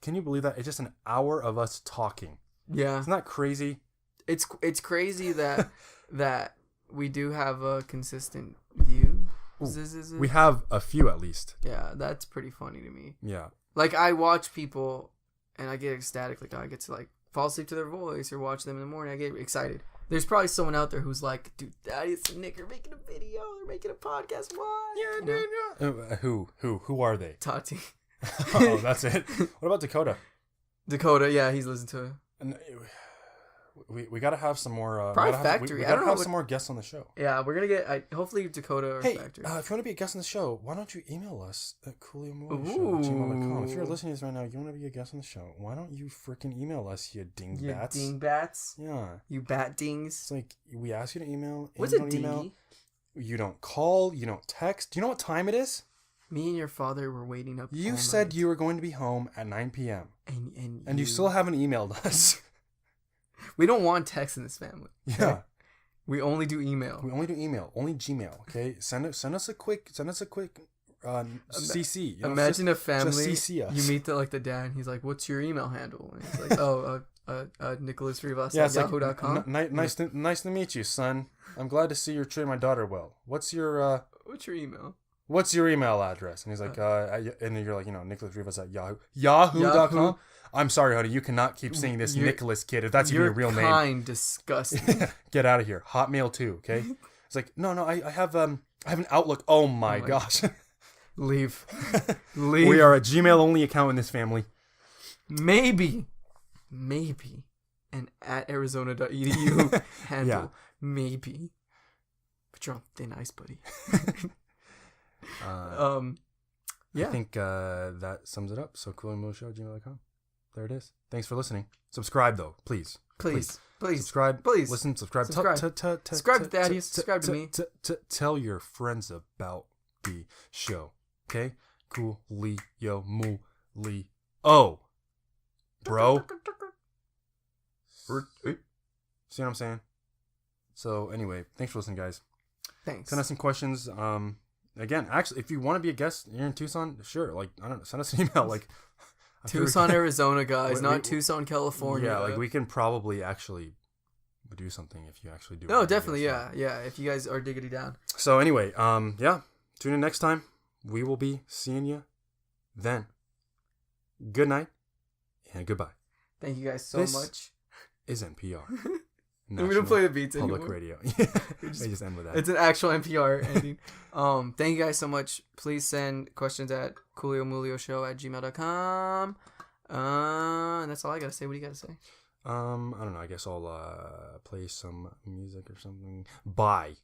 Can you believe that? It's just an hour of us talking. Yeah. Isn't that crazy? It's crazy that that we do have a consistent view. We have a few at least. Yeah, that's pretty funny to me. Yeah. Like, I watch people and I get ecstatic. Like, I get to like fall asleep to their voice or watch them in the morning. I get excited. There's probably someone out there who's like, dude, Daddy and Nick are making a video. They're making a podcast. What? Yeah, dude. Who are they? Tati. Oh, that's it. What about Dakota? Dakota, yeah, he's listened to it. And we gotta have some more. Probably Factory. We I don't gotta know have some more guests on the show. Yeah, we're gonna get hopefully Dakota or Factory. If you want to be a guest on the show, why don't you email us at cooliomoolio@gmail.com. If you're listening to this right now, you want to be a guest on the show, why don't you freaking email us, you dingbats? You dingbats? Yeah. You bat dings? It's like, we ask you to email. What's a dingy? You don't call. You don't text. Do you know what time it is? Me and your father were waiting up. You said you were going to be home at 9 p.m. And you still haven't emailed us. We don't want text in this family. Okay? Yeah. We only do email. Only Gmail. Okay. Send us a quick CC. You know, Imagine a family. Just CC us. You meet the dad. And he's like, "What's your email handle?" And he's like, Nicholas Rivas at yahoo.com. Nice to meet you, son. I'm glad to see you're treating my daughter well. What's your email? What's your email address? And he's like, and then you're like, Nicholas Rivas at yahoo.com. I'm sorry, honey. You cannot keep saying this Nicholas kid if that's even your real name. You're kind, disgusting. Get out of here. Hotmail too, okay? It's like, no, I have an Outlook. Oh my gosh. Leave. We are a Gmail only account in this family. Maybe an at arizona.edu handle. Yeah. Maybe. But you're on thin ice, buddy. I think that sums it up. So cooliomoolio@gmail.com. There it is. Thanks for listening. Subscribe though, please. Subscribe. Please. Listen. Subscribe. Subscribe to Daddy. Subscribe to me. Tell your friends about the show. Okay. Coolio Moolio. Oh, bro. See what I'm saying? So anyway, thanks for listening, guys. Thanks. Send us some questions. Again, actually, if you want to be a guest, you're in Tucson, sure. Send us an email. Tucson, Arizona, guys, not Tucson, California. Yeah, we can probably actually do something if you actually do. No, definitely, yeah. If you guys are diggity down. So anyway, tune in next time. We will be seeing you then. Good night and goodbye. Thank you guys so much. Is NPR. We don't play the beats Public anymore. Radio. We just end with that. It's an actual NPR ending. Thank you guys so much. Please send questions at cooliomoolioshow@gmail.com. And that's all I gotta say. What do you gotta say? I don't know. I guess I'll play some music or something. Bye.